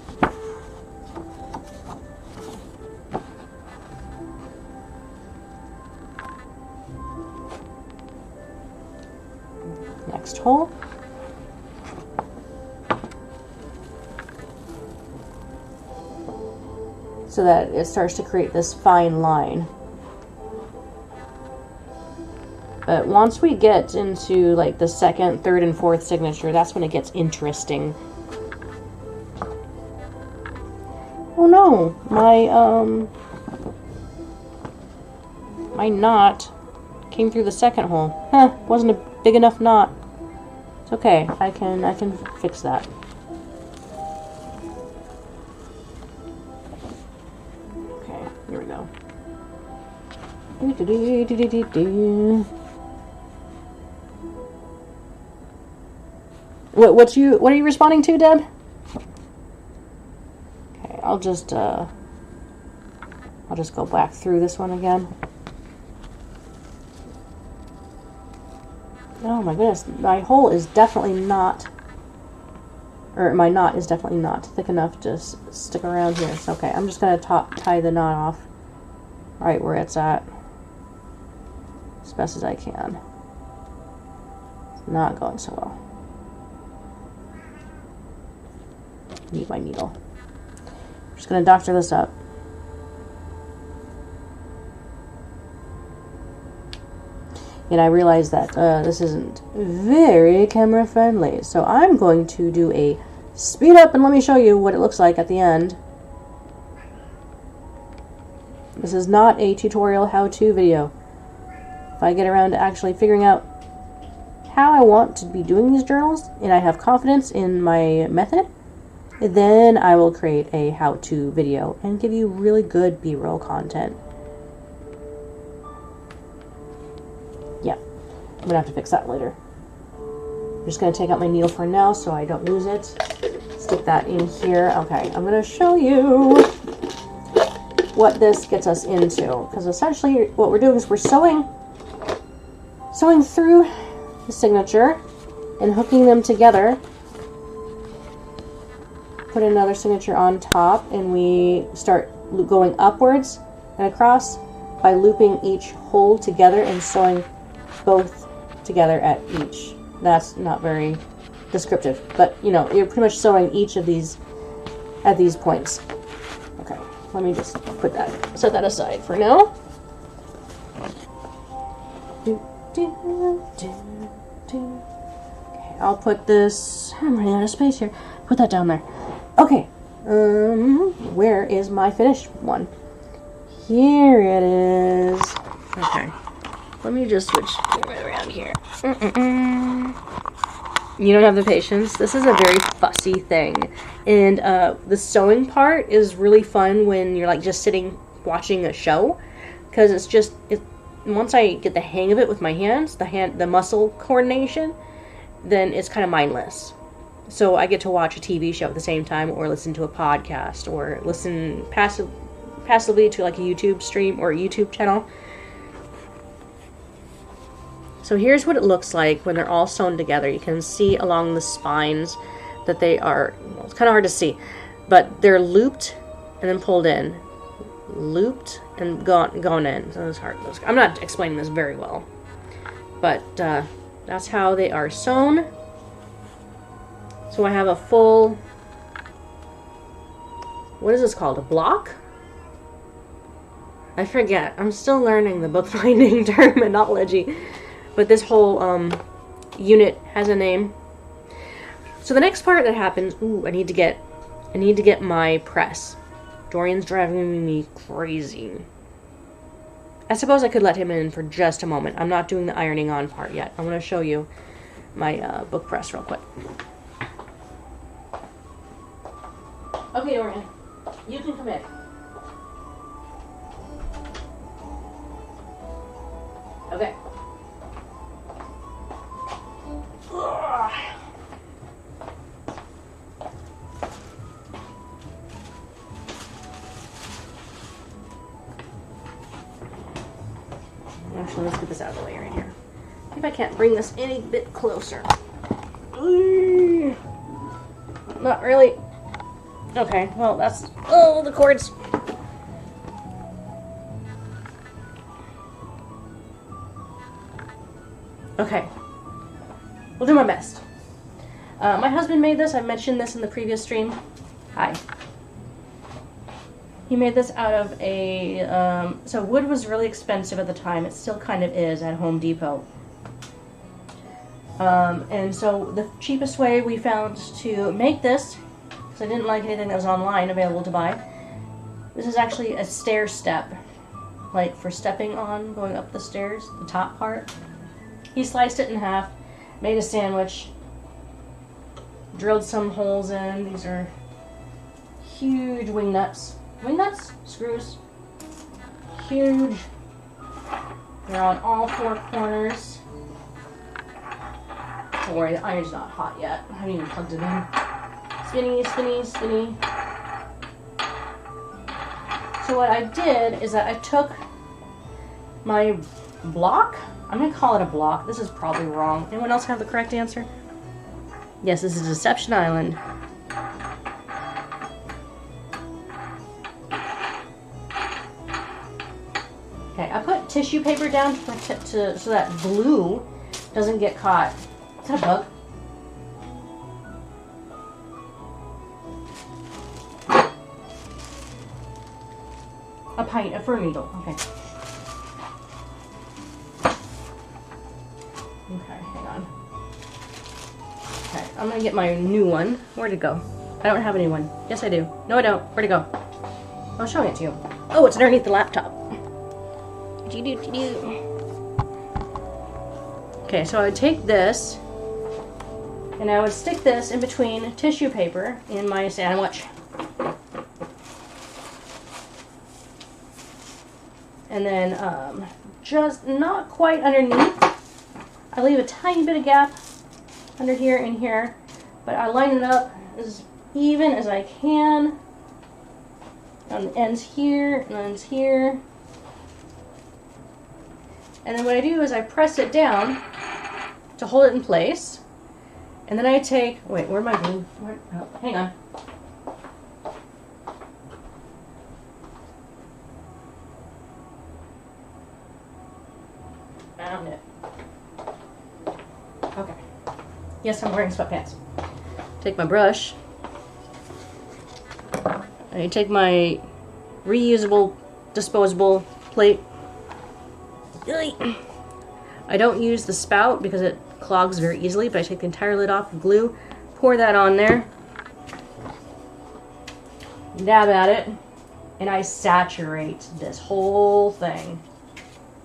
Next hole. So that it starts to create this fine line. But once we get into like the second, third, and fourth signature, that's when it gets interesting. Oh no, my knot came through the second hole. Huh, wasn't a big enough knot. It's okay, I can fix that. Okay, here we go. What are you responding to, Deb? Okay, I'll just go back through this one again. Oh my goodness, my hole is definitely not, or my knot is definitely not thick enough to stick around here. So, okay, I'm just gonna tie the knot off right where it's at as best as I can. It's not going so well. Need my needle. I'm just gonna doctor this up. And I realize that this isn't very camera friendly, so I'm going to do a speed up and let me show you what it looks like at the end. This is not a tutorial how-to video. If I get around to actually figuring out how I want to be doing these journals and I have confidence in my method, then I will create a how-to video and give you really good B-roll content. Yeah, I'm gonna have to fix that later. I'm just gonna take out my needle for now so I don't lose it. Stick that in here. Okay, I'm gonna show you what this gets us into, because essentially what we're doing is we're sewing through the signature and hooking them together. Put another signature on top, and we start going upwards and across by looping each hole together and sewing both together at each. That's not very descriptive, but you know, you're pretty much sewing each of these at these points. Okay, let me just set that aside for now. Okay, I'll put this, I'm running out of space here. Put that down there. Okay, where is my finished one? Here it is. Okay, let me just switch right around here. You don't have the patience? This is a very fussy thing. And the sewing part is really fun when you're like just sitting watching a show. Because it's just, once I get the hang of it with my hands, the muscle coordination, then it's kind of mindless. So I get to watch a TV show at the same time, or listen to a podcast, or listen passively to like a YouTube stream or a YouTube channel. So here's what it looks like when they're all sewn together. You can see along the spines that they are, well, it's kind of hard to see, but they're looped and then pulled in. Looped and gone in. So it's hard. I'm not explaining this very well, but that's how they are sewn. So I have a full, what is this called? A block? I forget. I'm still learning the bookbinding terminology. But this whole unit has a name. So the next part that happens, ooh, I need to get my press. Dorian's driving me crazy. I suppose I could let him in for just a moment. I'm not doing the ironing on part yet. I want to show you my book press real quick. Okay, Dorian, you can come in. Okay. Actually, let's get this out of the way right here. See if I can't bring this any bit closer. Not really. Okay, well, that's... Oh, the cords. Okay. We'll do my best. My husband made this. I mentioned this in the previous stream. Hi. He made this out of a... so wood was really expensive at the time. It still kind of is at Home Depot. And so the cheapest way we found to make this, because I didn't like anything that was online available to buy, this is actually a stair step. Like for stepping on, going up the stairs, the top part. He sliced it in half, made a sandwich, drilled some holes in. These are huge wing nuts. Wing nuts? Screws. Huge. They're on all four corners. Don't worry, the iron's not hot yet. I haven't even plugged it in. Spinny, spinny, spinny. So what I did is that I took my block. I'm going to call it a block. This is probably wrong. Anyone else have the correct answer? Yes, this is Deception Island. Okay, I put tissue paper down so that glue doesn't get caught. Is that a bug? A fir needle. Okay. Okay, hang on. Okay, I'm gonna get my new one. Where'd it go? I don't have a new one. Yes, I do. No, I don't. Where'd it go? I'm showing it to you. Oh, it's underneath the laptop. Okay, so I would take this and I would stick this in between tissue paper in my sandwich. And then just not quite underneath. I leave a tiny bit of gap under here and here, but I line it up as even as I can on the ends here and ends here. And then what I do is I press it down to hold it in place. And then I take, wait, where'd my glue? Oh, hang on. Found it. Okay. Yes, I'm wearing sweatpants. Take my brush. I take my reusable, disposable plate. I don't use the spout because it clogs very easily, but I take the entire lid off of glue, pour that on there, dab at it, and I saturate this whole thing.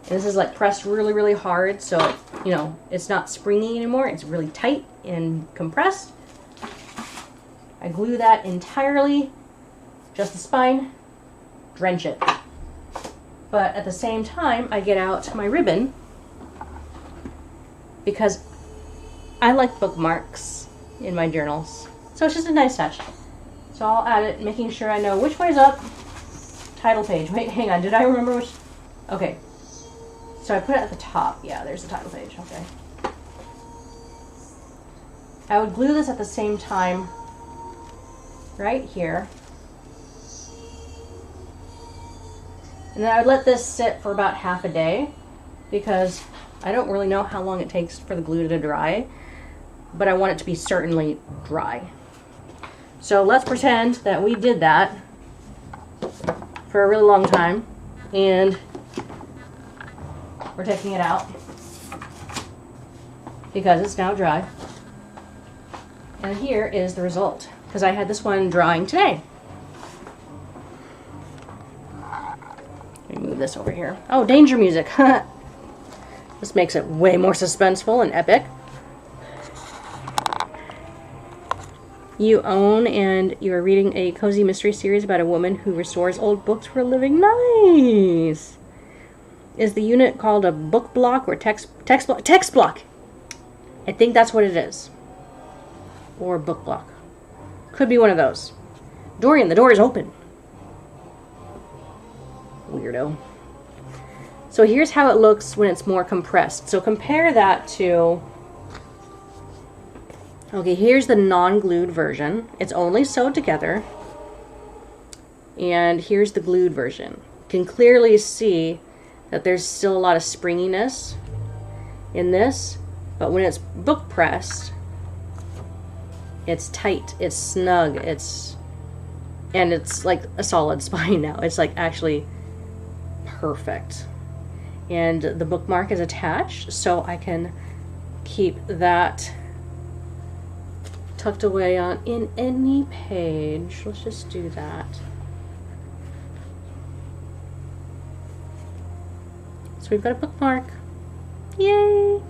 And this is like pressed really, really hard, so you know, it's not springy anymore. It's really tight and compressed. I glue that entirely, just the spine, drench it. But at the same time, I get out my ribbon because I like bookmarks in my journals. So it's just a nice touch. So I'll add it, making sure I know which way's up. Title page. Wait, hang on. Did I remember which? Okay. So I put it at the top. Yeah, there's the title page. Okay. I would glue this at the same time right here. And then I would let this sit for about half a day because I don't really know how long it takes for the glue to dry, but I want it to be certainly dry. So let's pretend that we did that for a really long time and we're taking it out because it's now dry. And here is the result, because I had this one drying today. Let me move this over here. Oh, danger music. This makes it way more suspenseful and epic. You own and you are reading a cozy mystery series about a woman who restores old books for a living. Nice! Is the unit called a book block or text block? Text block! I think that's what it is. Or book block. Could be one of those. Dorian, the door is open. Weirdo. So here's how it looks when it's more compressed. So compare that to... Okay, here's the non-glued version. It's only sewed together. And here's the glued version. You can clearly see that there's still a lot of springiness in this, but when it's book pressed, it's tight, it's snug, and it's like a solid spine now. It's like actually perfect. And the bookmark is attached, so I can keep that tucked away on in any page. Let's just do that. So we've got a bookmark. Yay!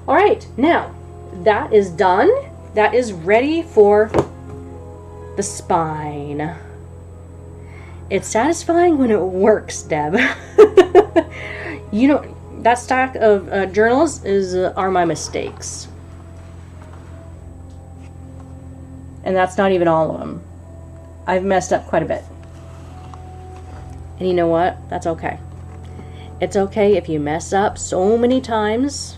All right, now that is done. That is ready for the spine. It's satisfying when it works, Deb. You know, that stack of journals are my mistakes. And that's not even all of them. I've messed up quite a bit. And you know what? That's okay. It's okay if you mess up so many times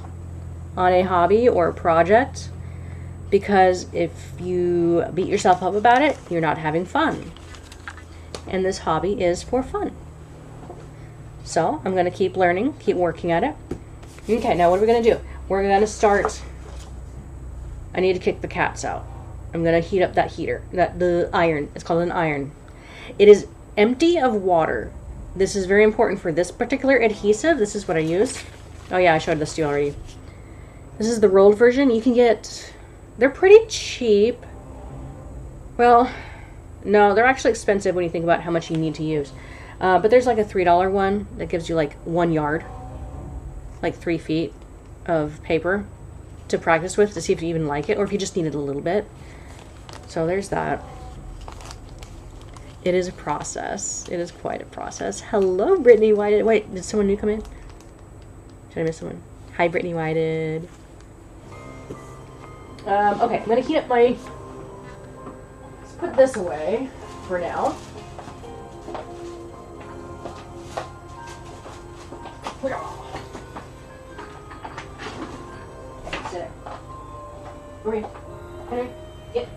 on a hobby or a project, because if you beat yourself up about it, you're not having fun. And this hobby is for fun. So I'm going to keep learning, keep working at it. Okay, now what are we going to do? We're going to start... I need to kick the cats out. I'm going to heat up that heater, the iron. It's called an iron. It is empty of water. This is very important for this particular adhesive. This is what I use. Oh yeah, I showed this to you already. This is the rolled version. You can get... They're pretty cheap. Well, no, they're actually expensive when you think about how much you need to use. But there's like a $3 one that gives you like 1 yard, like 3 feet of paper to practice with to see if you even like it or if you just need it a little bit. So there's that. It is a process. It is quite a process. Hello, Brittany Whited. Wait, did someone new come in? Did I miss someone? Hi, Brittany Whited. Okay, I'm going to heat up my... Let's put this away for now. Okay, sit. Hurry. Henry, get.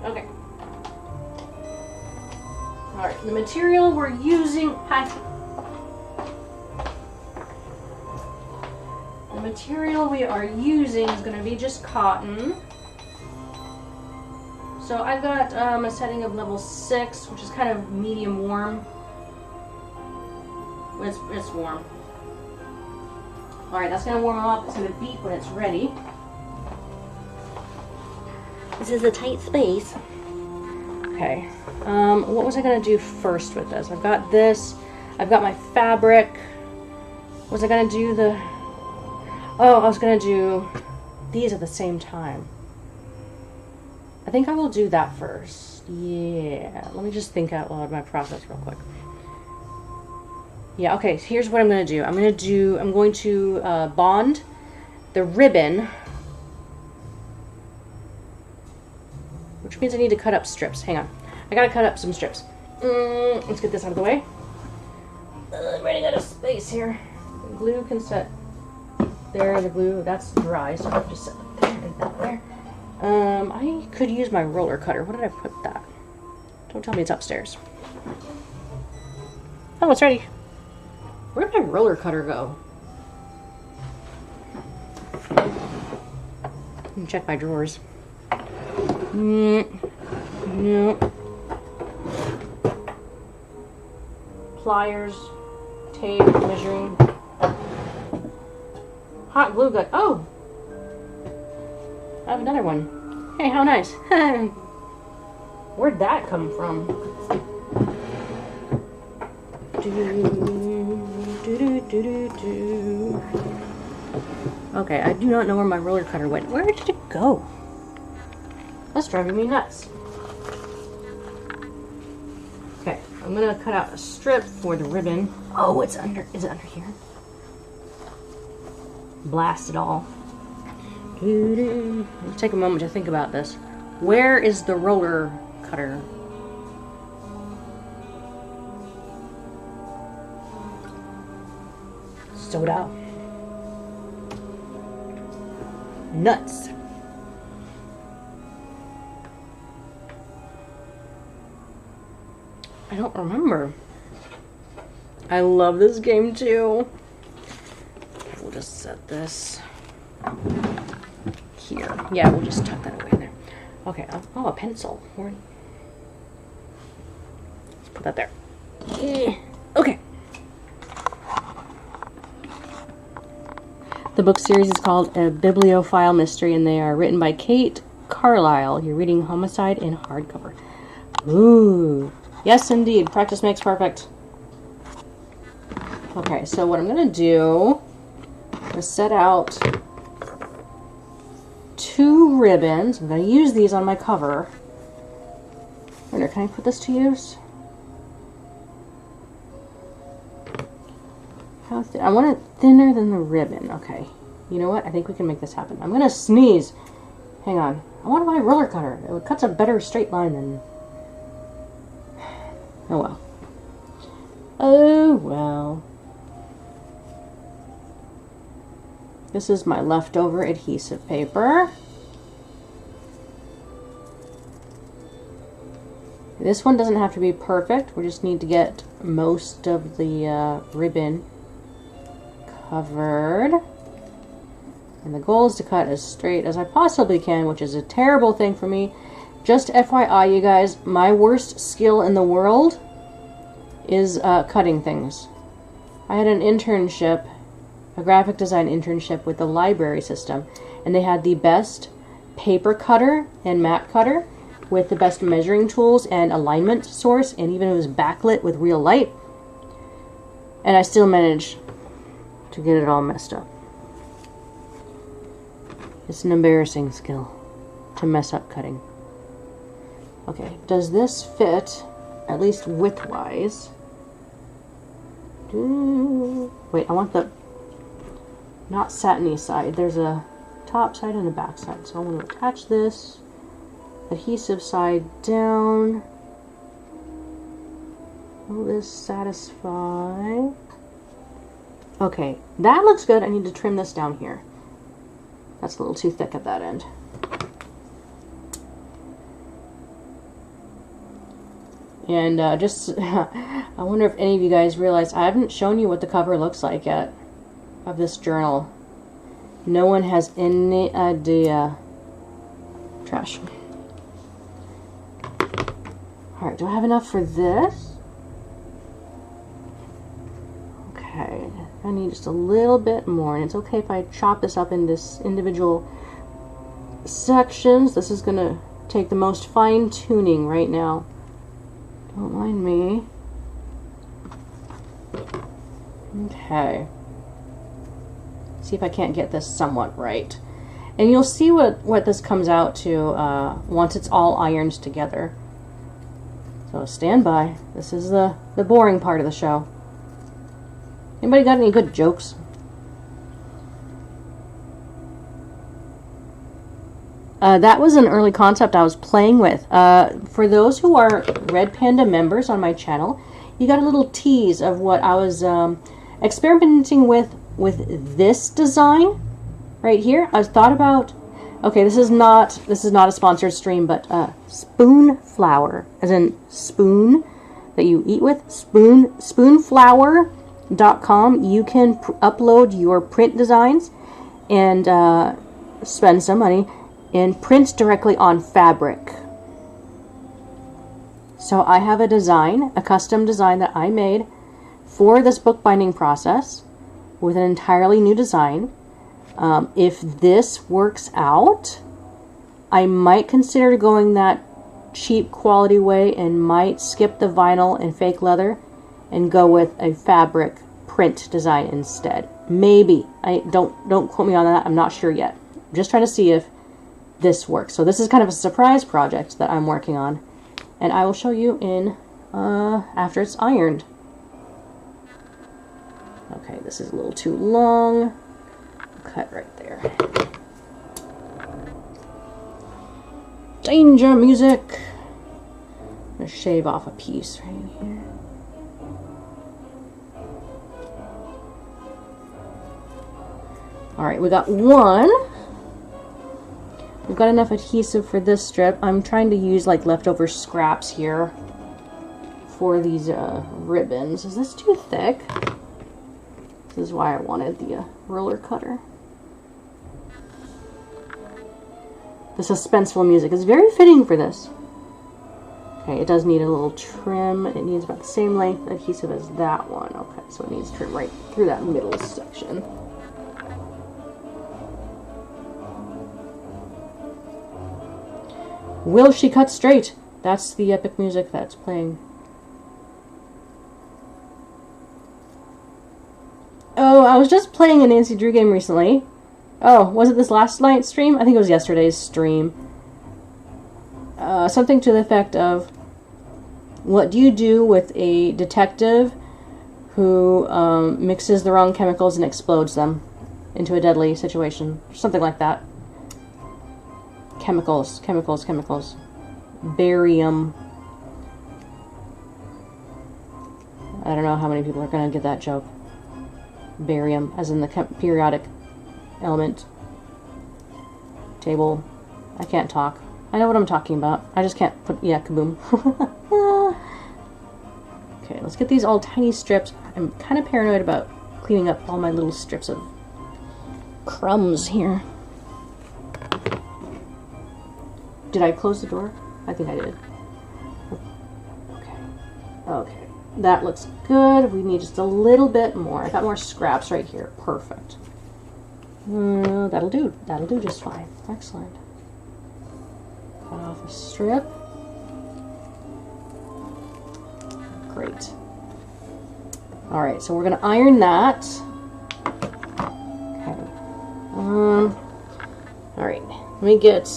Okay. Alright, the material we're using... Hi. The material we are using is going to be just cotton. So I've got a setting of level 6, which is kind of medium warm. It's warm. Alright, that's going to warm up. It's going to beep when it's ready. This is a tight space. Okay. What was I gonna do first with this? I've got this. I've got my fabric. Was I gonna do the... Oh, I was gonna do these at the same time. I think I will do that first. Yeah. Let me just think out loud my process real quick. Yeah, okay, here's what I'm gonna do. I'm going to bond the ribbon, which means I need to cut up strips. Hang on. I gotta cut up some strips. Let's get this out of the way. I'm running out of space here. The glue can set there. The glue, that's dry, so I'll just set it there and that there. I could use my roller cutter. What did I put that? Don't tell me it's upstairs. Oh, it's ready. Where did my roller cutter go? Let me check my drawers. No. Pliers, tape, measuring. Hot glue gun. Oh! I have another one. Hey, how nice. Where'd that come from? Okay, I do not know where my roller cutter went. Where did it go? That's driving me nuts. Okay, I'm gonna cut out a strip for the ribbon. Oh, it's under. Is it under here? Blast it all. Let's take a moment to think about this. Where is the roller cutter? Soda. Nuts. I don't remember. I love this game too. We'll just set this here. Yeah, we'll just tuck that away in there. Okay. Oh, a pencil. Let's put that there. Okay. The book series is called A Bibliophile Mystery, and they are written by Kate Carlisle. You're reading Homicide in hardcover. Ooh. Yes, indeed. Practice makes perfect. Okay, so what I'm going to do is set out 2 ribbons. I'm going to use these on my cover. I wonder, can I put this to use? How thin? I want it thinner than the ribbon. Okay. You know what? I think we can make this happen. I'm going to sneeze. Hang on. I want my roller cutter. It cuts a better straight line than... Oh well. Oh well. This is my leftover adhesive paper. This one doesn't have to be perfect. We just need to get most of the ribbon covered. And the goal is to cut as straight as I possibly can, which is a terrible thing for me. Just FYI, you guys, my worst skill in the world is cutting things. I had an internship, a graphic design internship with the library system, and they had the best paper cutter and mat cutter with the best measuring tools and alignment source, and even it was backlit with real light. And I still managed to get it all messed up. It's an embarrassing skill to mess up cutting. Okay, does this fit, at least width-wise? Wait, I want the not satiny side. There's a top side and a back side. So I want to attach this adhesive side down. Will this satisfy? Okay, that looks good. I need to trim this down here. That's a little too thick at that end. And just, I wonder if any of you guys realize I haven't shown you what the cover looks like yet of this journal. No one has any idea. Trash. Alright, do I have enough for this? Okay, I need just a little bit more, and it's okay if I chop this up into individual sections. This is gonna take the most fine-tuning right now. Don't mind me. Okay. See if I can't get this somewhat right. And you'll see what this comes out to once it's all ironed together. So stand by. This is the boring part of the show. Anybody got any good jokes? That was an early concept I was playing with. For those who are Red Panda members on my channel, you got a little tease of what I was experimenting with this design right here. I thought about, okay, this is not a sponsored stream, but spoon flour, as in spoon that you eat with, spoonflower.com. You can upload your print designs and spend some money and print directly on fabric. So I have a design, a custom design that I made for this bookbinding process with an entirely new design. If this works out, I might consider going that cheap quality way and might skip the vinyl and fake leather and go with a fabric print design instead. Maybe. Don't quote me on that. I'm not sure yet. I'm just trying to see if this works. So this is kind of a surprise project that I'm working on, and I will show you in after it's ironed. Okay, this is a little too long. Cut right there. Danger music. I'm gonna shave off a piece right here. All right, we got one. We've got enough adhesive for this strip. I'm trying to use like leftover scraps here for these ribbons. Is this too thick? This is why I wanted the roller cutter. The suspenseful music is very fitting for this. Okay, it does need a little trim. It needs about the same length adhesive as that one. Okay, so it needs trim right through that middle section. Will she cut straight? That's the epic music that's playing. Oh, I was just playing a Nancy Drew game recently. Oh, was it this last night's stream? I think it was yesterday's stream. Something to the effect of, what do you do with a detective who mixes the wrong chemicals and explodes them into a deadly situation? Something like that. Chemicals. Barium. I don't know how many people are going to get that joke. Barium, as in the periodic element table. I can't talk. I know what I'm talking about. I just can't put, yeah, kaboom. Okay, let's get these all tiny strips. I'm kind of paranoid about cleaning up all my little strips of crumbs here. Did I close the door? I think I did. Okay. Okay. That looks good. We need just a little bit more. I got more scraps right here. Perfect. That'll do. That'll do just fine. Excellent. Cut off a strip. Great. Alright, so we're going to iron that. Okay. Alright, let me get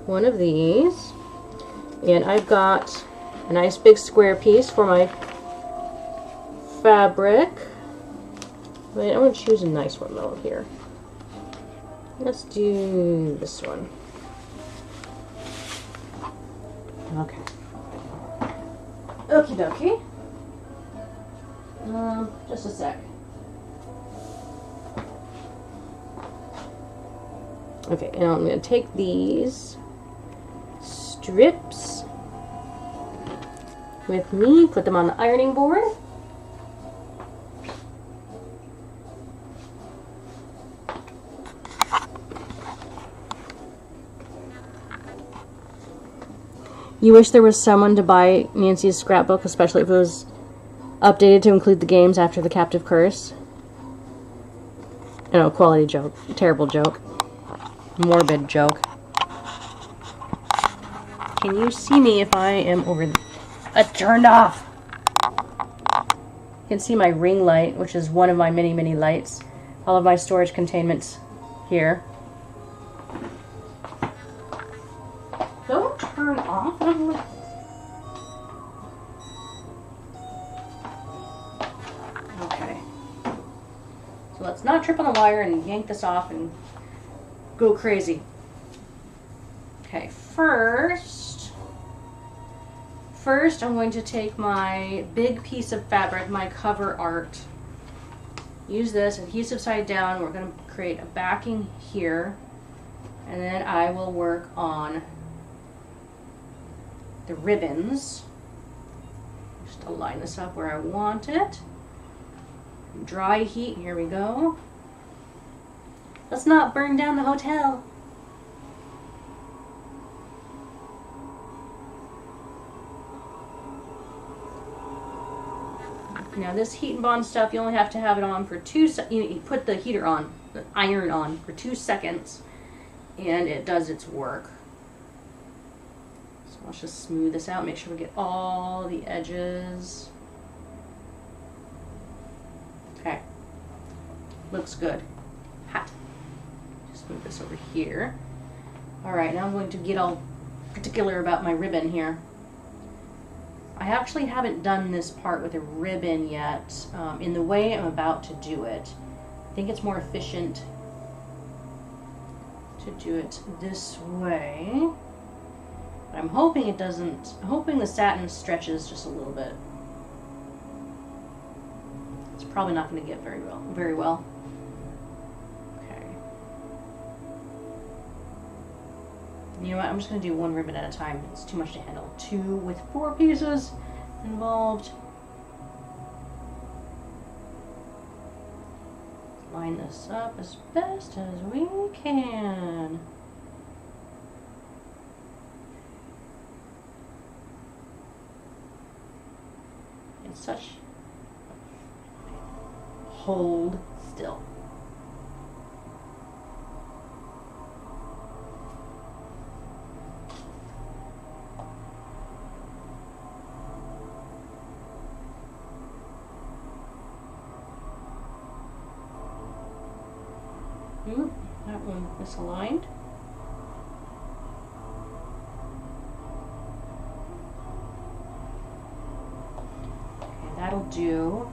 one of these. And I've got a nice big square piece for my fabric. Wait, I'm going to choose a nice one though here. Let's do this one. Okay. Okie dokie. Just a sec. Okay, and I'm going to take these strips with me, put them on the ironing board. You wish there was someone to buy Nancy's scrapbook, especially if it was updated to include the games after the captive curse. You know, quality joke. Terrible joke. Morbid joke. Can you see me if I am over turned off? You can see my ring light, which is one of my many, many lights. All of my storage containments here. Don't turn off. Okay. So let's not trip on the wire and yank this off and go crazy. Okay, first I'm going to take my big piece of fabric, my cover art, use this adhesive side down. We're going to create a backing here, and then I will work on the ribbons. Just to line this up where I want it. Dry heat, here we go. Let's not burn down the hotel. Now this heat and bond stuff, you only have to have it on for 2 seconds. You put the heater on, the iron on for 2 seconds, and it does its work. So let's just smooth this out, make sure we get all the edges. Okay, looks good. Hot. Just move this over here. All right, now I'm going to get all particular about my ribbon here. I actually haven't done this part with a ribbon yet in the way I'm about to do it. I think it's more efficient to do it this way. But I'm hoping it doesn't, I'm hoping the satin stretches just a little bit. It's probably not going to get very well. Okay. You know what, I'm just going to do one ribbon at a time. It's too much to handle. 2 with 4 pieces involved. Line this up as best as we can. It's such... Hold still. That one misaligned. Okay, that'll do.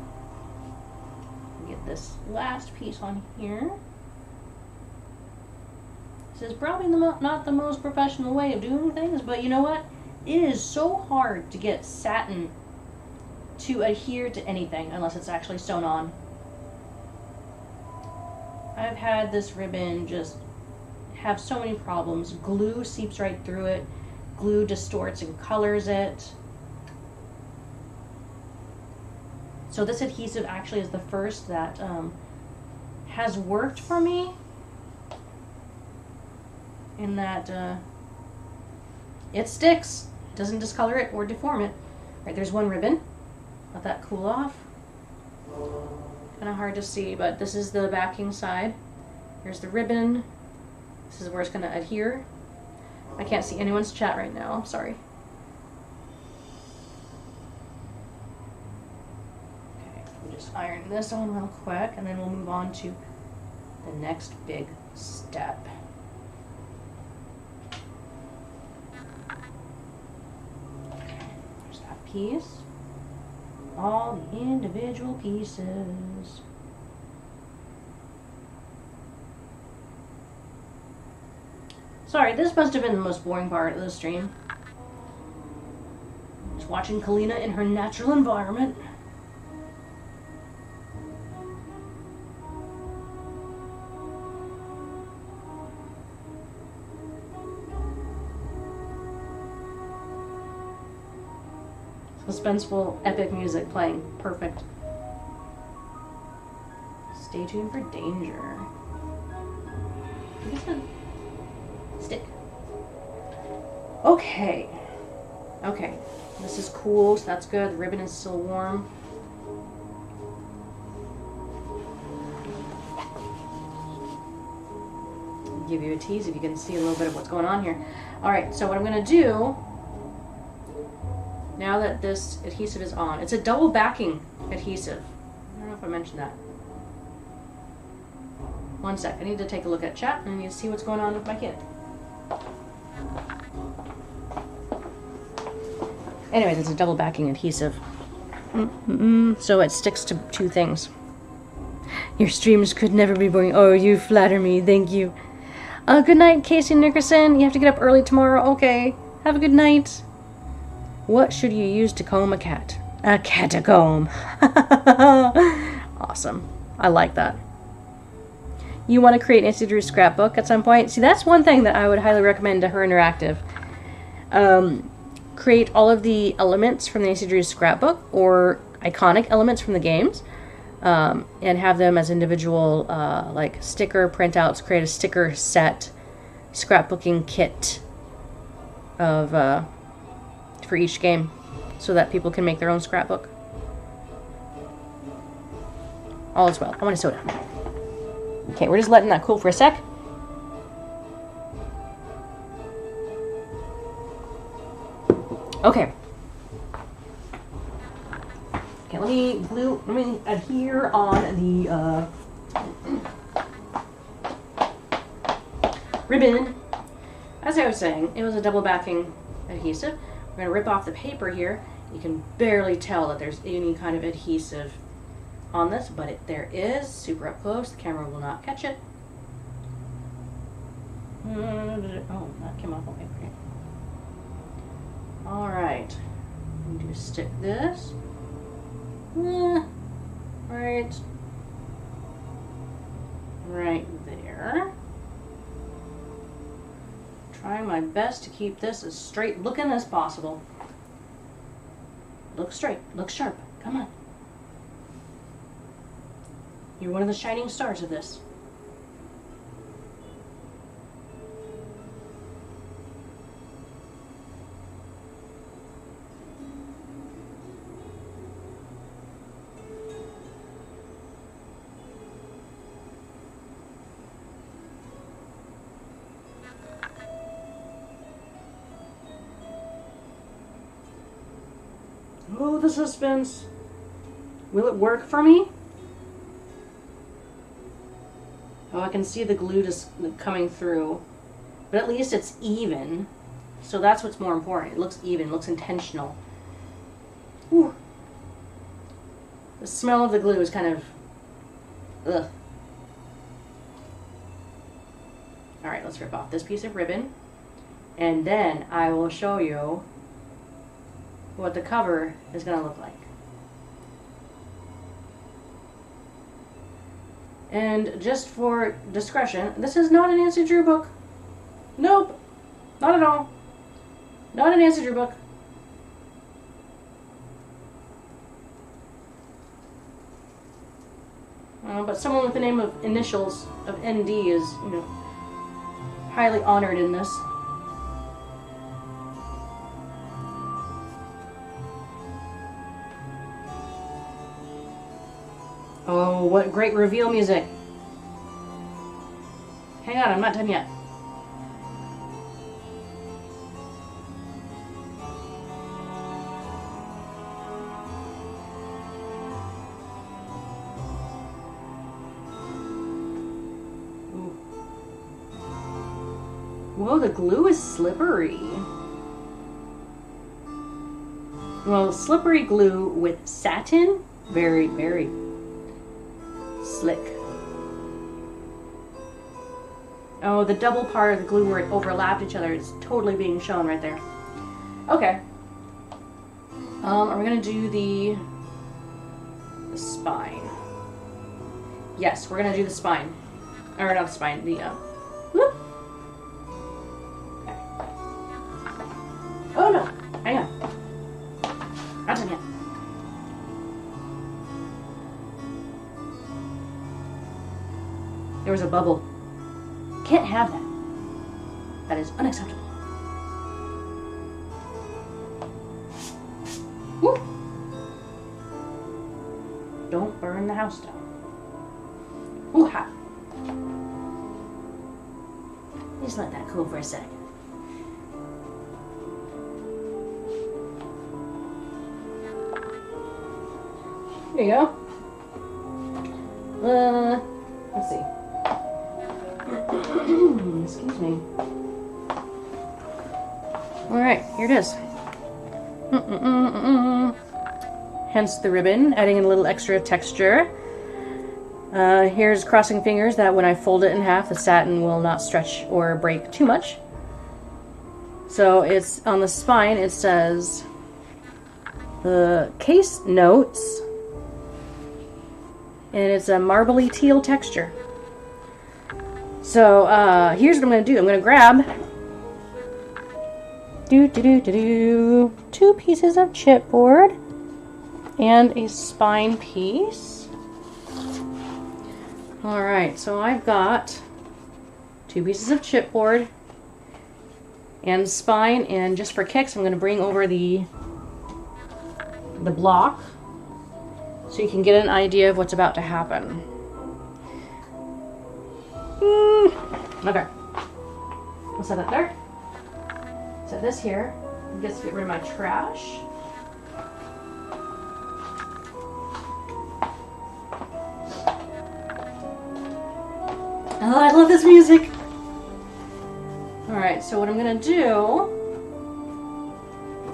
Get this last piece on here. This is probably not the most professional way of doing things, but you know what? It is so hard to get satin to adhere to anything unless it's actually sewn on. I've had this ribbon just have so many problems. Glue seeps right through it. Glue distorts and colors it. So this adhesive actually is the first that has worked for me in that it sticks. It doesn't discolor it or deform it. Right, there's one ribbon. Let that cool off. Kind of hard to see, but this is the backing side. Here's the ribbon. This is where it's going to adhere. I can't see anyone's chat right now. I'm sorry. Okay, we'll just iron this on real quick, and then we'll move on to the next big step. Okay, there's that piece. All the individual pieces. Sorry, this must have been the most boring part of the stream. Just watching Calina in her natural environment. Suspenseful, epic music playing. Perfect. Stay tuned for danger. Stick. Okay. Okay. This is cool, so that's good. The ribbon is still warm. I'll give you a tease if you can see a little bit of what's going on here. Alright, so what I'm going to do now that this adhesive is on, it's a double backing adhesive. I don't know if I mentioned that. One sec, I need to take a look at chat and I need to see what's going on with my kid. Anyways, it's a double backing adhesive. So it sticks to two things. Your streams could never be boring. Oh, you flatter me. Thank you. Good night, Casey Nickerson. You have to get up early tomorrow. Okay. Have a good night. What should you use to comb a cat? A catacomb. Awesome. I like that. You want to create Nancy Drew's scrapbook at some point? See, that's one thing that I would highly recommend to her interactive. Create all of the elements from Nancy Drew's scrapbook or iconic elements from the games, and have them as individual like sticker printouts. Create a sticker set, scrapbooking kit of for each game, so that people can make their own scrapbook. All is well. I want a soda. Okay, we're just letting that cool for a sec. Okay. Okay, let me adhere on the ribbon. As I was saying, it was a double backing adhesive. We're going to rip off the paper here. You can barely tell that there's any kind of adhesive on this, but there is. Super up close. The camera will not catch it. Oh, that came off. Okay, great. Alright. I'm going to stick this. Right there. Trying my best to keep this as straight looking as possible. Look straight. Look sharp. Come on. You're one of the shining stars of this. Oh, the suspense. Will it work for me? Oh, I can see the glue just coming through. But at least it's even. So that's what's more important. It looks even, it looks intentional. Whew. The smell of the glue is kind of... ugh. Alright, let's rip off this piece of ribbon. And then I will show you what the cover is going to look like. And just for discretion, this is not a Nancy Drew book. Nope. Not at all. Not a Nancy Drew book. But someone with the name of initials of ND is, you know, highly honored in this. Oh, what great reveal music. Hang on, I'm not done yet. Ooh. Whoa, the glue is slippery. Well, slippery glue with satin, very, very slick. Oh, the double part of the glue where it overlapped each other is totally being shown right there. Okay. Are we gonna do the spine? Yes, we're gonna do the spine. Or not the spine, the whoop. Okay. Oh no, hang on. Not done yet. There was a bubble. Can't have that. That is unacceptable. Woo. Don't burn the house down. Ooh, hot. Just let that cool for a sec. There you go. Let's see. Excuse me. Alright, here it is. Hence the ribbon, adding in a little extra texture. Here's crossing fingers that when I fold it in half, the satin will not stretch or break too much. So it's on the spine, it says case notes, and it's a marbly teal texture. So here's what I'm going to do. I'm going to grab 2 pieces of chipboard and a spine piece. Alright, so I've got 2 pieces of chipboard and spine, and just for kicks I'm going to bring over the block so you can get an idea of what's about to happen. Okay, I'll set that there. Set this here. Just get rid of my trash. Oh, I love this music. Alright, so what I'm gonna do,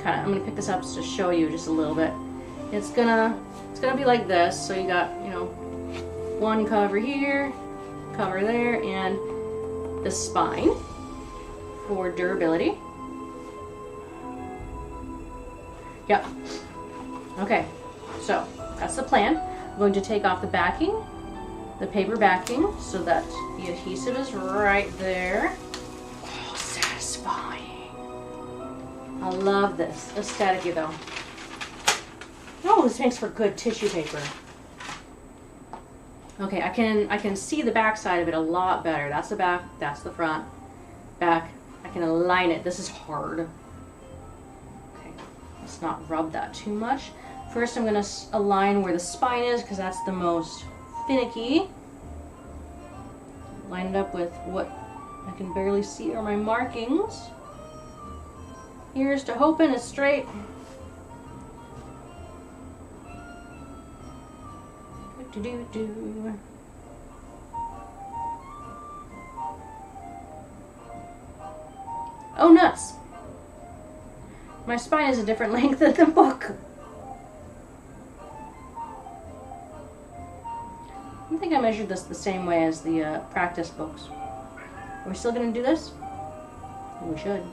I'm gonna pick this up to show you just a little bit. It's gonna be like this. So you got, you know, one cover here, cover there, and the spine for durability. Yep. Okay, so that's the plan. I'm going to take off the backing, the paper backing, so that the adhesive is right there. Oh, satisfying. I love this. Aesthetic though. Oh, this makes for good tissue paper. Okay, I can see the back side of it a lot better. That's the back, that's the front. Back, I can align it. This is hard. Okay, let's not rub that too much. First I'm gonna align where the spine is, because that's the most finicky. Line it up with what I can barely see are my markings. Here's to hoping it's straight. Do. Oh, nuts! My spine is a different length than the book. I think I measured this the same way as the practice books. Are we still going to do this? We should.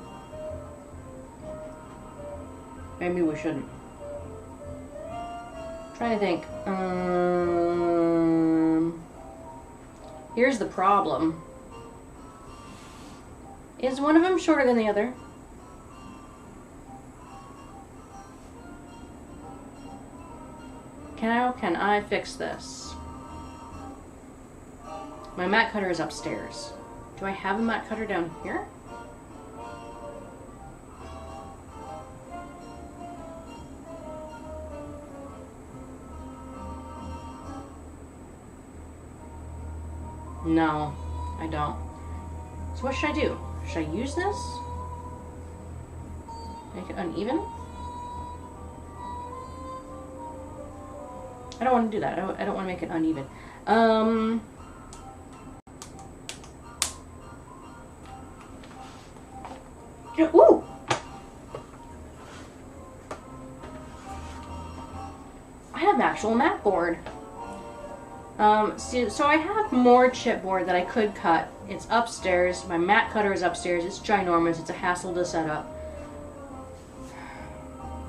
Maybe we shouldn't. Trying to think. Here's the problem. Is one of them shorter than the other? Can I fix this? My mat cutter is upstairs. Do I have a mat cutter down here? No, I don't. So what should I do? Should I use this? Make it uneven? I don't want to do that. I don't want to make it uneven. Ooh! I have actual mat board. So I have more chipboard that I could cut. It's upstairs. My mat cutter is upstairs. It's ginormous. It's a hassle to set up.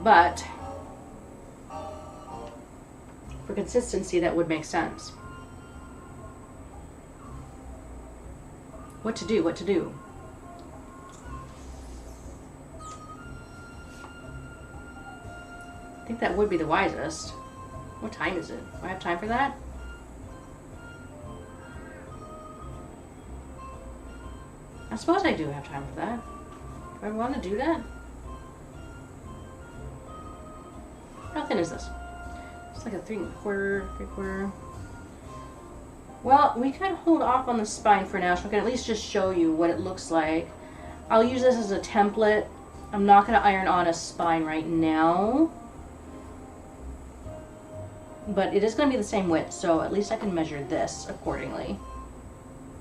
But for consistency, that would make sense. What to do? What to do? I think that would be the wisest. What time is it? Do I have time for that? I suppose I do have time for that. Do I want to do that? How thin is this? It's like a 3/4. Well, we can hold off on the spine for now, so I can at least just show you what it looks like. I'll use this as a template. I'm not going to iron on a spine right now. but it is going to be the same width, so at least I can measure this accordingly.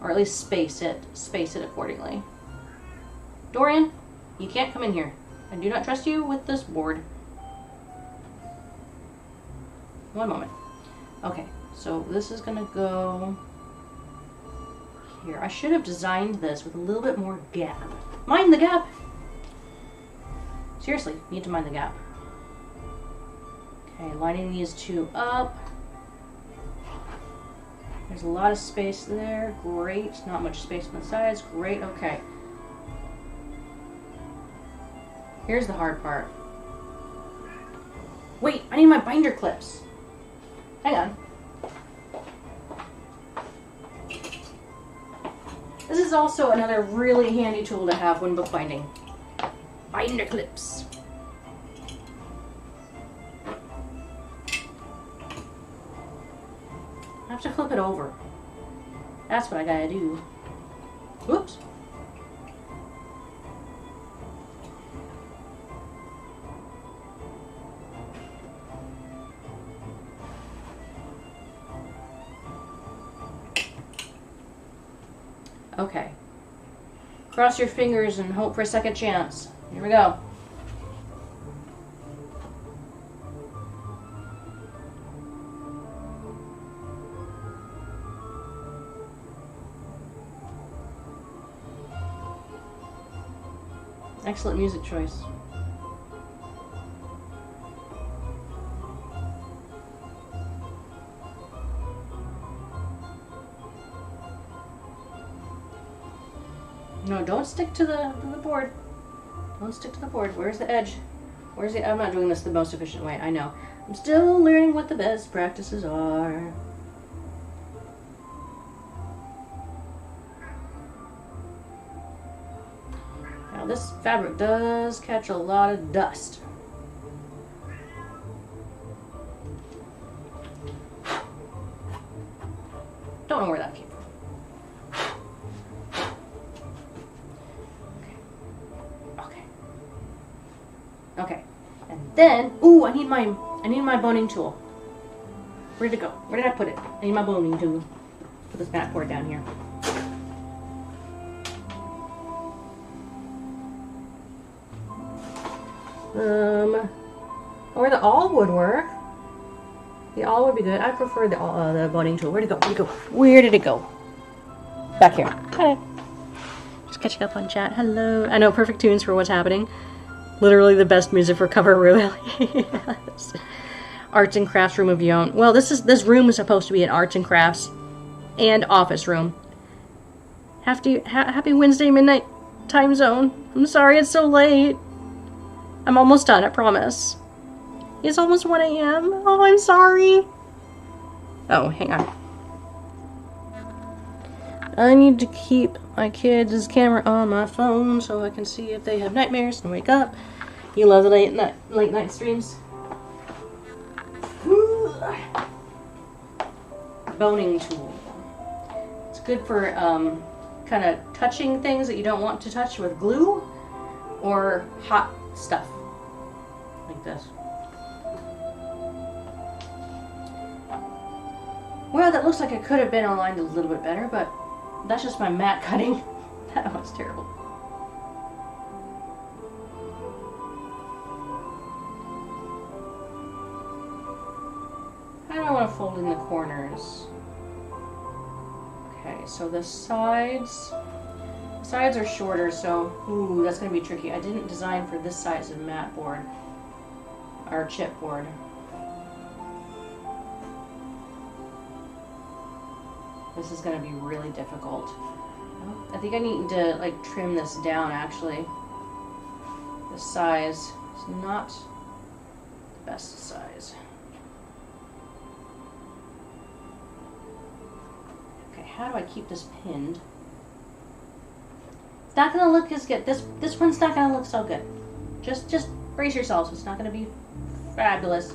Or at least space it accordingly. Dorian, you can't come in here. I do not trust you with this board. One moment. Okay, so this is going to go here. I should have designed this with a little bit more gap. Mind the gap! Seriously, need to mind the gap. Okay, lining these two up. There's a lot of space there. Great. Not much space on the sides. Great. Okay. Here's the hard part. Wait, I need my binder clips. Hang on. This is also another really handy tool to have when bookbinding. Binder clips. I have to flip it over. That's what I gotta do. Whoops. Okay. Cross your fingers and hope for a second chance. Here we go. Excellent music choice. No, don't stick to the board. Don't stick to the board. Where's the edge? Where's the... I'm not doing this the most efficient way. I know. I'm still learning what the best practices are. Now this fabric does catch a lot of dust. Don't know where that came from. Okay, and then, ooh, I need my boning tool. Where'd it go? Where did I put it? I need my boning tool. Put this mat board down here. Or the awl would work. The awl would be good. I prefer the boning tool. Where'd it go? Where'd it go? Where did it go? Back here. Hi. Just catching up on chat. Hello. I know, perfect tunes for what's happening. Literally the best music for cover, really. Yes. Arts and crafts room of your own. Well, this room is supposed to be an arts and crafts and office room. Happy Wednesday midnight time zone. I'm sorry it's so late. I'm almost done, I promise. It's almost 1 a.m. Oh, I'm sorry. Oh, hang on. I need to keep my kids' camera on my phone so I can see if they have nightmares and wake up. You love the late night streams. Boning tool. It's good for kind of touching things that you don't want to touch with glue or hot stuff like this. Well, that looks like it could have been aligned a little bit better, but that's just my mat cutting. That was terrible. How do I want to fold in the corners? Okay, so the sides are shorter, so ooh, that's going to be tricky. I didn't design for this size of mat board or chipboard. This is going to be really difficult. I think I need to like trim this down actually. The size is not the best size. Okay, how do I keep this pinned? It's not going to look as good. This one's not going to look so good. Just brace yourselves. It's not going to be fabulous.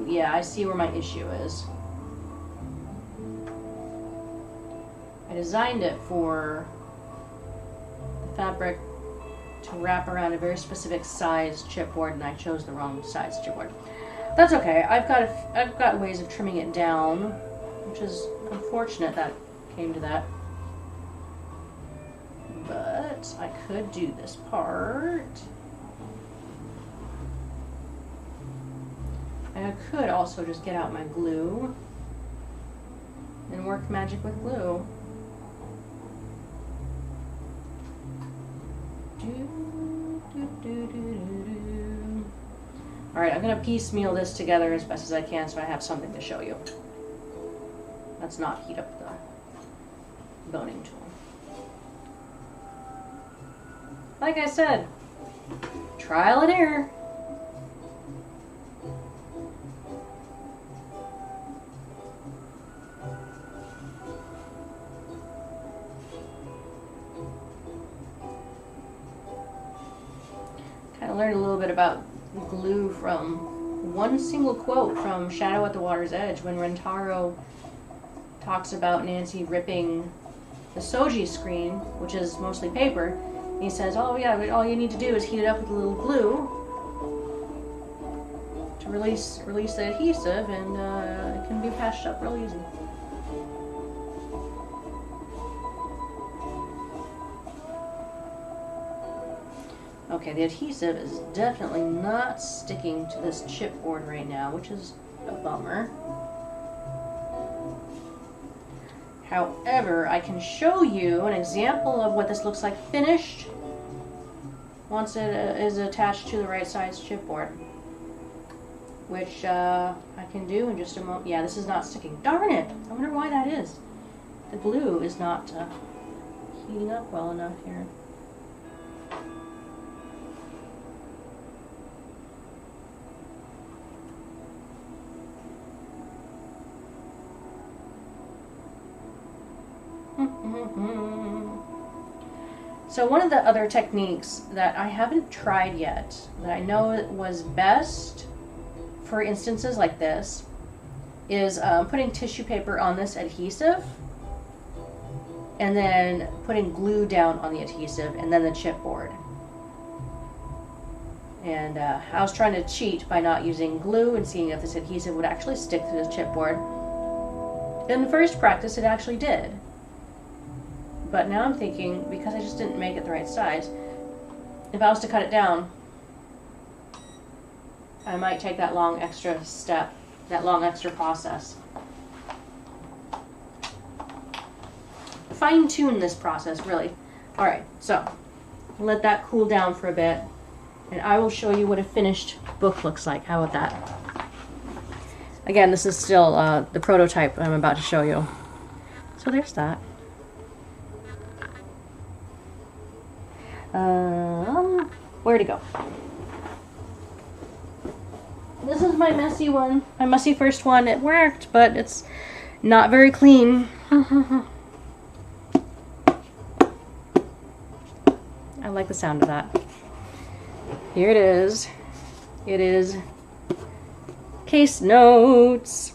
Yeah, I see where my issue is. I designed it for the fabric to wrap around a very specific size chipboard, and I chose the wrong size chipboard. That's okay. I've got ways of trimming it down, which is unfortunate that came to that. But I could do this part. And I could also just get out my glue and work magic with glue. Alright, I'm going to piecemeal this together as best as I can so I have something to show you. Let's not heat up the boning tool. Like I said, trial and error. Kind of learned a little bit about glue from one single quote from Shadow at the Water's Edge when Rentaro talks about Nancy ripping the soji screen, which is mostly paper. He says, oh yeah, all you need to do is heat it up with a little glue to release the adhesive, and it can be patched up real easy. Okay, the adhesive is definitely not sticking to this chipboard right now, which is a bummer. However, I can show you an example of what this looks like finished once it is attached to the right size chipboard, which I can do in just a moment. Yeah, this is not sticking. Darn it! I wonder why that is. The glue is not heating up well enough here. So one of the other techniques that I haven't tried yet, that I know was best for instances like this, is putting tissue paper on this adhesive and then putting glue down on the adhesive and then the chipboard. And I was trying to cheat by not using glue and seeing if this adhesive would actually stick to the chipboard. In the first practice, it actually did. But now I'm thinking, because I just didn't make it the right size, if I was to cut it down, I might take that long extra step, that long extra process. Fine-tune this process, really. Alright, so let that cool down for a bit, and I will show you what a finished book looks like. How about that? Again, this is still the prototype I'm about to show you. So there's that. Where to go? This is my messy one. My messy first one. It worked, but it's not very clean. I like the sound of that. Here it is. It is case notes.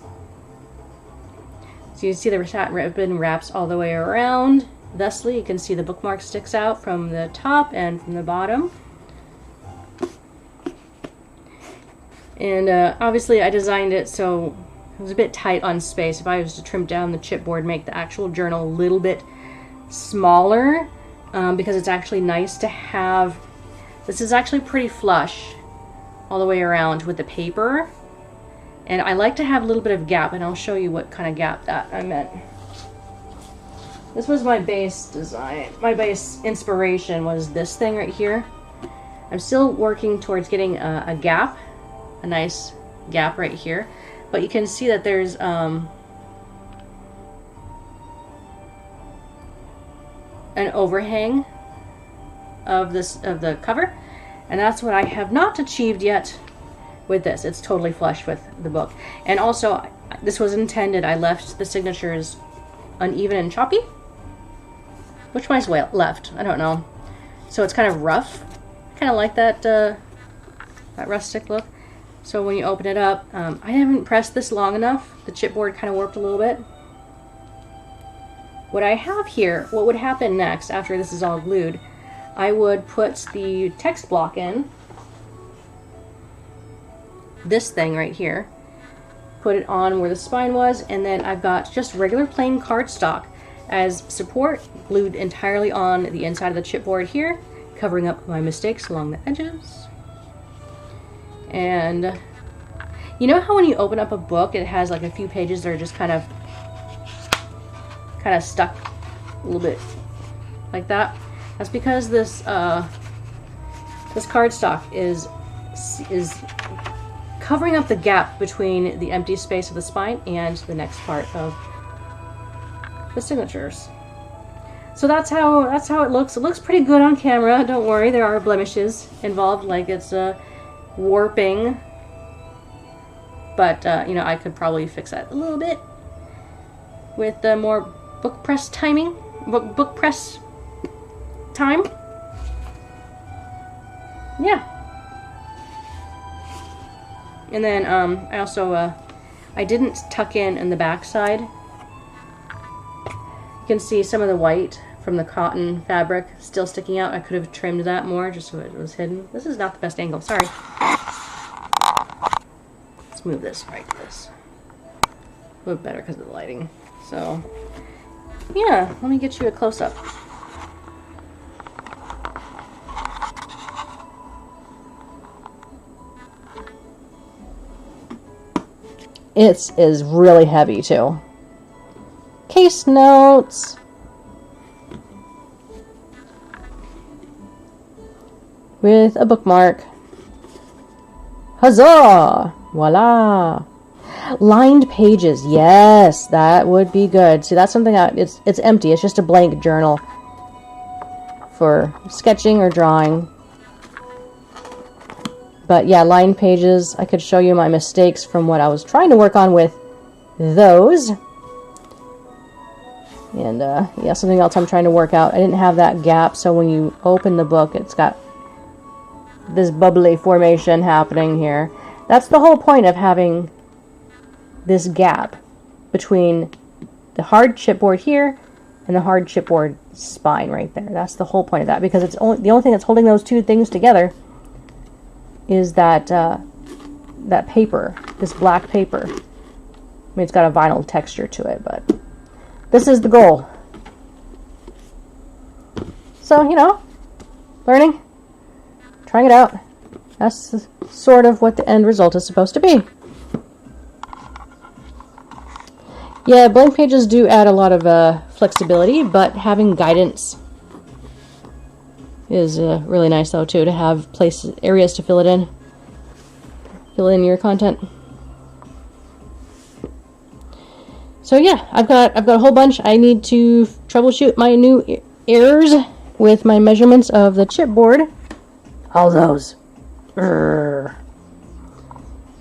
So you see the ribbon wraps all the way around. Thusly, you can see the bookmark sticks out from the top and from the bottom. And obviously I designed it so it was a bit tight on space. If I was to trim down the chipboard, make the actual journal a little bit smaller, because it's actually nice to have, this is actually pretty flush all the way around with the paper. And I like to have a little bit of gap, and I'll show you what kind of gap that I meant. This was my base design. My base inspiration was this thing right here. I'm still working towards getting a gap, a nice gap right here. But you can see that there's an overhang of the cover, and that's what I have not achieved yet with this. It's totally flush with the book. And also, this was intended, I left the signatures uneven and choppy. Which one's left? I don't know. So it's kind of rough. I kind of like that that rustic look. So when you open it up, I haven't pressed this long enough. The chipboard kind of warped a little bit. What I have here, what would happen next after this is all glued, I would put the text block in, this thing right here, put it on where the spine was, and then I've got just regular plain cardstock as support, glued entirely on the inside of the chipboard here, covering up my mistakes along the edges. And you know how when you open up a book, it has like a few pages that are just kind of stuck a little bit like that? That's because this this cardstock is covering up the gap between the empty space of the spine and the next part of the signatures. So that's how it looks. It looks pretty good on camera. Don't worry, there are blemishes involved, like it's warping. But you know, I could probably fix that a little bit with more book press timing, book press time. Yeah. And then I also I didn't tuck in the back side. You can see some of the white from the cotton fabric still sticking out. I could have trimmed that more just so it was hidden. This is not the best angle, sorry. Let's move this right to this. A little better because of the lighting. So, yeah, let me get you a close-up. It is really heavy too. Case notes. With a bookmark. Huzzah! Voila! Lined pages. Yes, that would be good. See, that's something it's empty. It's just a blank journal for sketching or drawing. But yeah, lined pages. I could show you my mistakes from what I was trying to work on with those. And yeah, something else I'm trying to work out. I didn't have that gap, so when you open the book, it's got this bubbly formation happening here. That's the whole point of having this gap between the hard chipboard here and the hard chipboard spine right there. That's the whole point of that, because it's the only thing that's holding those two things together is that that paper, this black paper. I mean, it's got a vinyl texture to it, but this is the goal. So, you know, learning, trying it out. That's sort of what the end result is supposed to be. Yeah, blank pages do add a lot of flexibility, but having guidance is really nice though too, to have areas to fill in your content. So yeah, I've got a whole bunch. I need to troubleshoot my new errors with my measurements of the chipboard. All those. Urgh.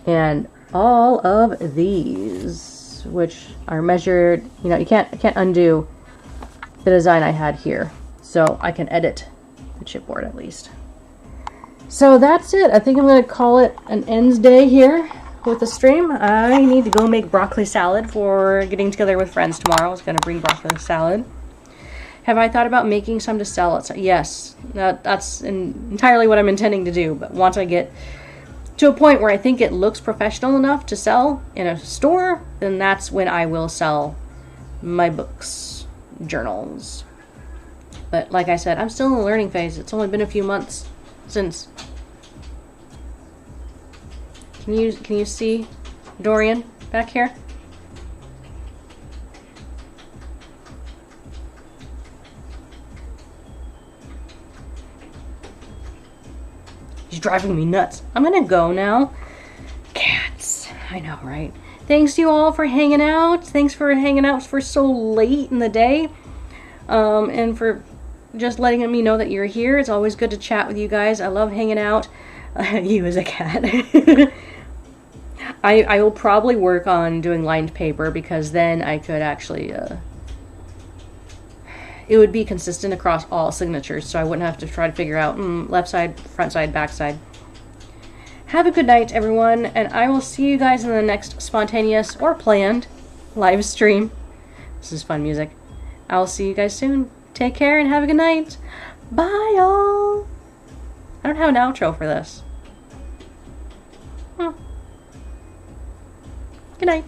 And all of these, which are measured, you know, I can't undo the design I had here. So I can edit the chipboard at least. So that's it. I think I'm going to call it an ends day here with the stream. I need to go make broccoli salad for getting together with friends tomorrow. I was going to bring broccoli salad. Have I thought about making some to sell? Yes, that's entirely what I'm intending to do. But once I get to a point where I think it looks professional enough to sell in a store, then that's when I will sell my books, journals. But like I said, I'm still in the learning phase. It's only been a few months since. Can you see Dorian back here? He's driving me nuts. I'm gonna go now. Cats. I know, right? Thanks you all for hanging out. Thanks for hanging out for so late in the day. And for just letting me know that you're here. It's always good to chat with you guys. I love hanging out. You as a cat. I will probably work on doing lined paper, because then I could actually, it would be consistent across all signatures, so I wouldn't have to try to figure out left side, front side, back side. Have a good night, everyone, and I will see you guys in the next spontaneous or planned live stream. This is fun music. I'll see you guys soon. Take care and have a good night. Bye, y'all. I don't have an outro for this. Good night.